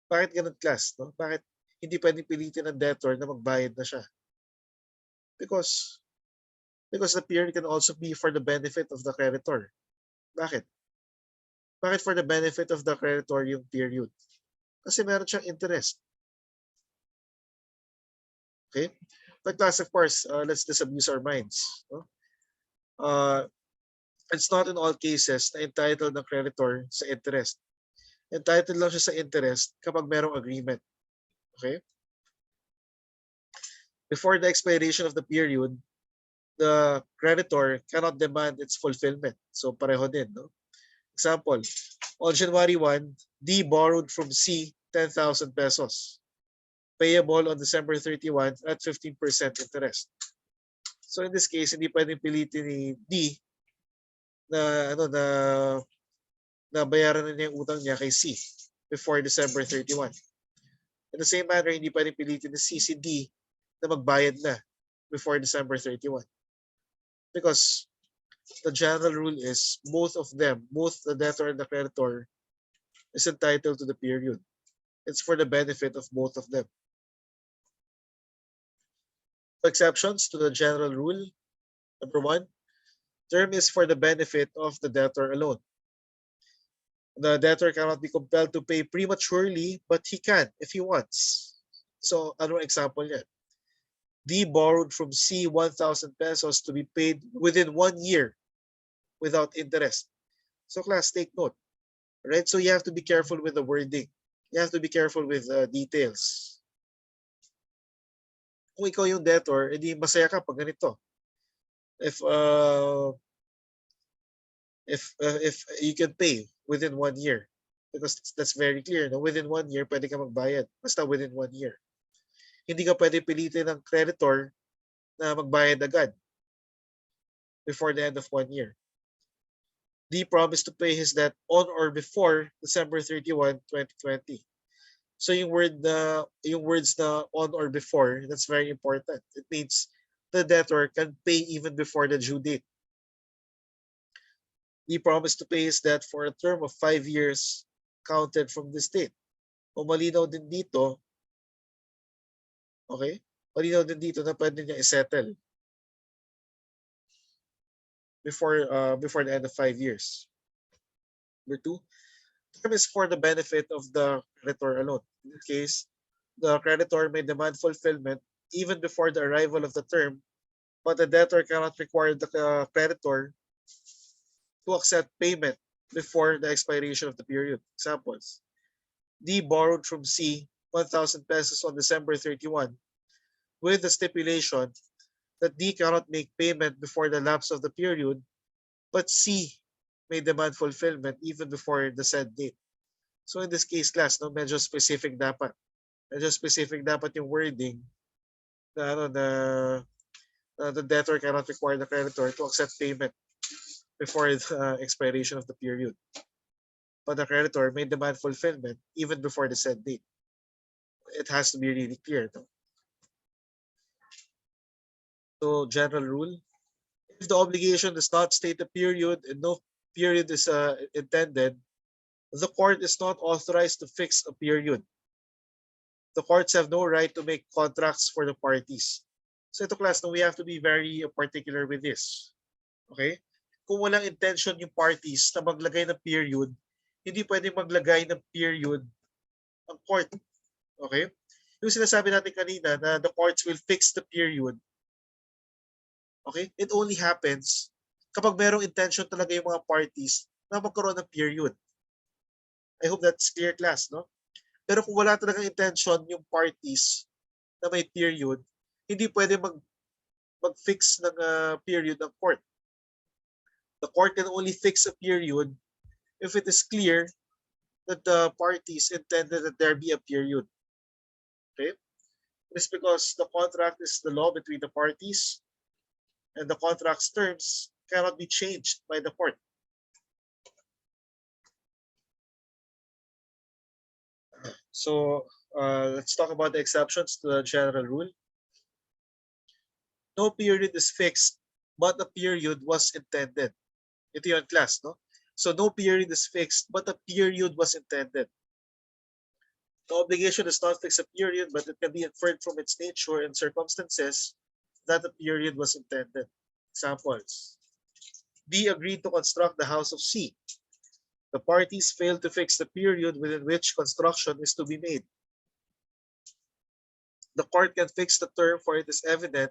Bakit ganun, class? No? Bakit hindi pwedeng pilitin ng debtor na magbayad na siya? Because the period can also be for the benefit of the creditor. Bakit? Bakit for the benefit of the creditor yung period? Kasi meron siyang interest. Okay? But class, of course, let's disabuse our minds. No? It's not in all cases na entitled ng creditor sa interest. Entitled lang siya sa interest kapag merong agreement. Okay? Before the expiration of the period, the creditor cannot demand its fulfillment. So pareho din, no? Example, on January 1, D borrowed from C 10,000 pesos. Payable on December 31 at 15% interest. So in this case, hindi pwedeng pilitin ni D na bayaran na niya yung utang niya kay C before December 31. In the same manner, hindi pwedeng pilitin ni C si D na magbayad na before December 31. Because the general rule is both of them, both the debtor and the creditor, is entitled to the period. It's for the benefit of both of them. Exceptions to the general rule. Number one, term is for the benefit of the debtor alone. The debtor cannot be compelled to pay prematurely, but he can if he wants. So, ano example yan? D borrowed from C 1,000 pesos to be paid within 1 year without interest. So class, take note. Right? So you have to be careful with the wording. You have to be careful with details. Kung ikaw yung debtor, edi masaya ka pag ganito. If you can pay within 1 year, because that's very clear, no? Within 1 year, pwede ka magbayad. Basta within 1 year. Hindi ka pwede pilitin ng creditor na magbayad agad before the end of 1 year. D promised to pay his debt on or before December 31, 2020. So yung words na on or before, that's very important. It means the debtor can pay even before the due date. He promised to pay his debt for a term of 5 years counted from this date. O malinaw din dito, okay? Malinaw din dito na pwede niya i-settle before the end of 5 years. Number two, term is for the benefit of the creditor alone. In this case, the creditor may demand fulfillment even before the arrival of the term, but the debtor cannot require the creditor to accept payment before the expiration of the period. Examples: D borrowed from C 1,000 pesos on December 31 with the stipulation that D cannot make payment before the lapse of the period, but C may demand fulfillment even before the said date. So in this case, class, no, medyo specific dapat. Medyo specific dapat yung wording na the debtor cannot require the creditor to accept payment before the expiration of the period. But the creditor may demand fulfillment even before the said date. It has to be really clear. No? So general rule, if the obligation does not state a period and no period is intended, the court is not authorized to fix a period. The courts have no right to make contracts for the parties. So ito class, no, we have to be very particular with this. Okay? Kung walang intention yung parties na maglagay ng period, hindi pwedeng maglagay ng period ang court. Okay? Yung sinasabi natin kanina na the courts will fix the period, okay? It only happens kapag merong intention talaga yung mga parties na magkaroon ng period. I hope that's clear, class, no? Pero kung wala talagang intention yung parties na may period, hindi pwede mag-fix ng period ng court. The court can only fix a period if it is clear that the parties intended that there be a period. Okay? It's because the contract is the law between the parties, and the contract's terms cannot be changed by the court. So let's talk about the exceptions to the general rule. No period is fixed, but a period was intended. Ito yung class, no? So no period is fixed, but a period was intended. The obligation does not fix a period, but it can be inferred from its nature and circumstances that the period was intended. Examples: B agreed to construct the house of C. The parties failed to fix the period within which construction is to be made. The court can fix the term, for it is evident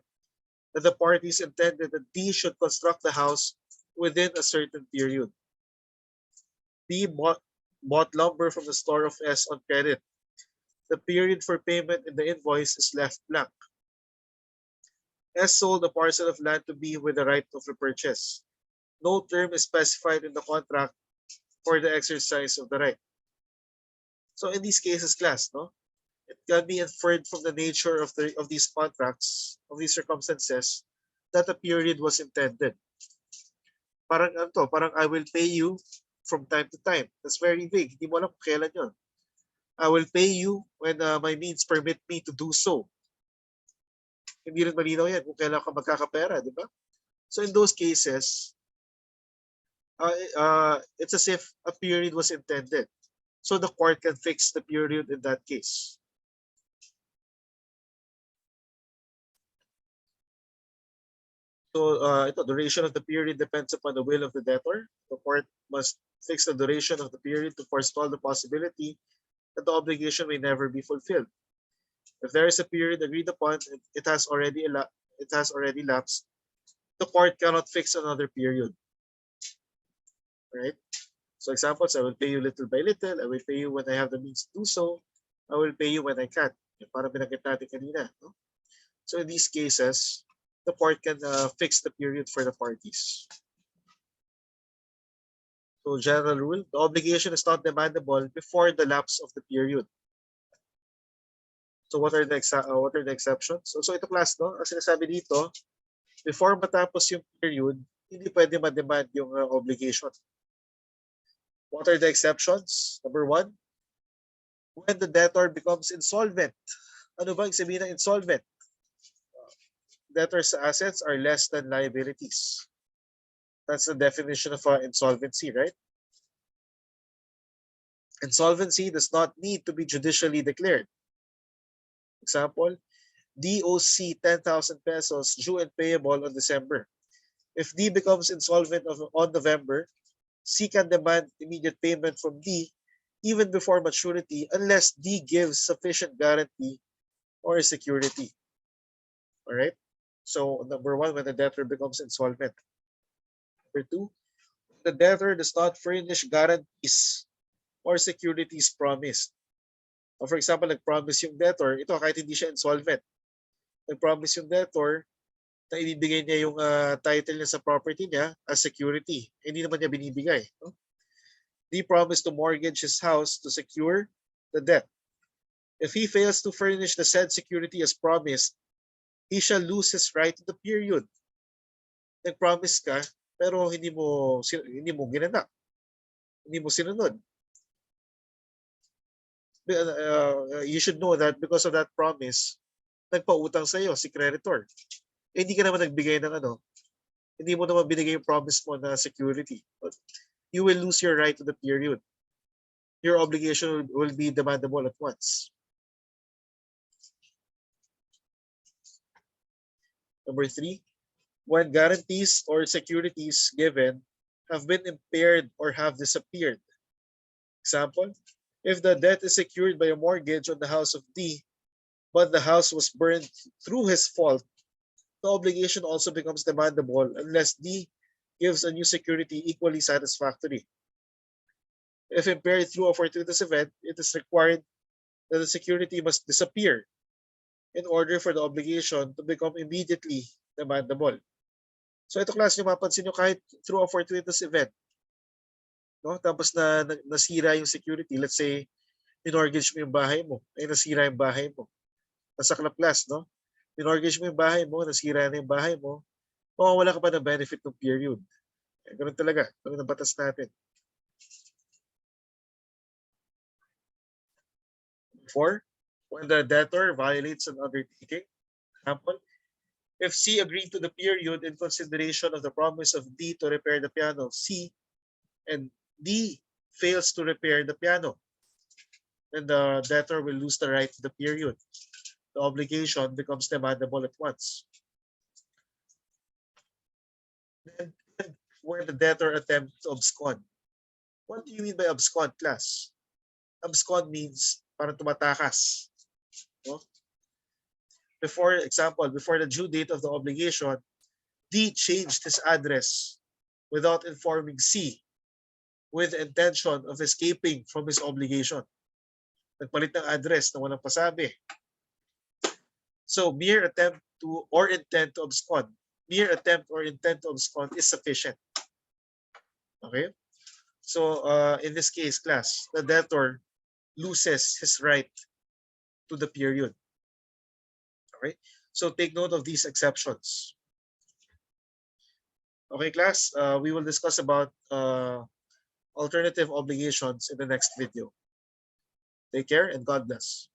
that the parties intended that D should construct the house within a certain period. B bought lumber from the store of S on credit. The period for payment in the invoice is left blank. S sold a parcel of land to B with the right of repurchase. No term is specified in the contract for the exercise of the right. So in these cases, class, no, it can be inferred from the nature of these contracts, of these circumstances, that a period was intended. Parang parang I will pay you from time to time. That's very vague. Hindi mo alam kung kailan yun. I will pay you when my means permit me to do so. Hindi rin malinaw yan kung kailan ka magkakapera, di ba? So in those cases, it's as if a period was intended. So the court can fix the period in that case. So ito, duration of the period depends upon the will of the debtor. The court must fix the duration of the period to forestall the possibility that the obligation may never be fulfilled. If there is a period agreed upon, it has already lapsed. The court cannot fix another period, right? So examples, I will pay you little by little. I will pay you when I have the means to do so. I will pay you when I can. Para binanggit natin kanina. No? So in these cases, the court can fix the period for the parties. So general rule, the obligation is not demandable before the lapse of the period. So what are the exceptions? So ito class, no? Ang sinasabi dito, before matapos yung period, hindi pwede ma-demand yung obligation. What are the exceptions? Number one, when the debtor becomes insolvent. Ano ba ang sabihin ng insolvent? Debtor's assets are less than liabilities. That's the definition of insolvency, right? Insolvency does not need to be judicially declared. Example, DOC 10,000 pesos due and payable on December. If D becomes insolvent on November, C can demand immediate payment from D even before maturity unless D gives sufficient guarantee or security. All right? So number one, when the debtor becomes insolvent. Number two, the debtor does not furnish guarantees or securities promised. For example, nag-promise yung debtor, ito kahit hindi siya insolvent, nag-promise yung debtor na ibibigay niya yung title niya sa property niya as security. Hindi naman niya binibigay. No? He promised to mortgage his house to secure the debt. If he fails to furnish the said security as promised, he shall lose his right to the period. Nag-promise ka, pero hindi mo ginana. Hindi mo sinunod. You should know that because of that promise, nagpautang sa iyo si creditor. Hindi ka naman nagbigay ng hindi mo naman binigay yung promise mo na security. But you will lose your right to the period. Your obligation will be demandable at once. Number three, when guarantees or securities given have been impaired or have disappeared. Example, if the debt is secured by a mortgage on the house of D, but the house was burned through his fault, the obligation also becomes demandable unless D gives a new security equally satisfactory. If impaired through a fortuitous event, it is required that the security must disappear in order for the obligation to become immediately demandable. So ito class nyo, mapansin nyo kahit through a fortuitous event, no? Tapos nasira yung security. Let's say, minortgage mo yung bahay mo, ay nasira yung bahay mo. Nasa class, no? Minortgage mo yung bahay mo, nasira na yung bahay mo, wala ka pa ng benefit ng period. Ganun talaga. Ganun ang batas natin. 4, when the debtor violates an undertaking. Example, if C agreed to the period in consideration of the promise of D to repair the piano, C and D fails to repair the piano, then the debtor will lose the right to the period. The obligation becomes demandable at once. Then, where the debtor attempts to abscond. What do you mean by abscond, class? Abscond means parang tumatakas. No? Before the due date of the obligation, D changed his address without informing C with the intention of escaping from his obligation. Nagpalit ng address na walang pasabi. So mere attempt to or intent to abscond is sufficient. Okay? So in this case, class, the debtor loses his right to the period. Okay? So take note of these exceptions. Okay, class, we will discuss about alternative obligations in the next video. Take care and God bless.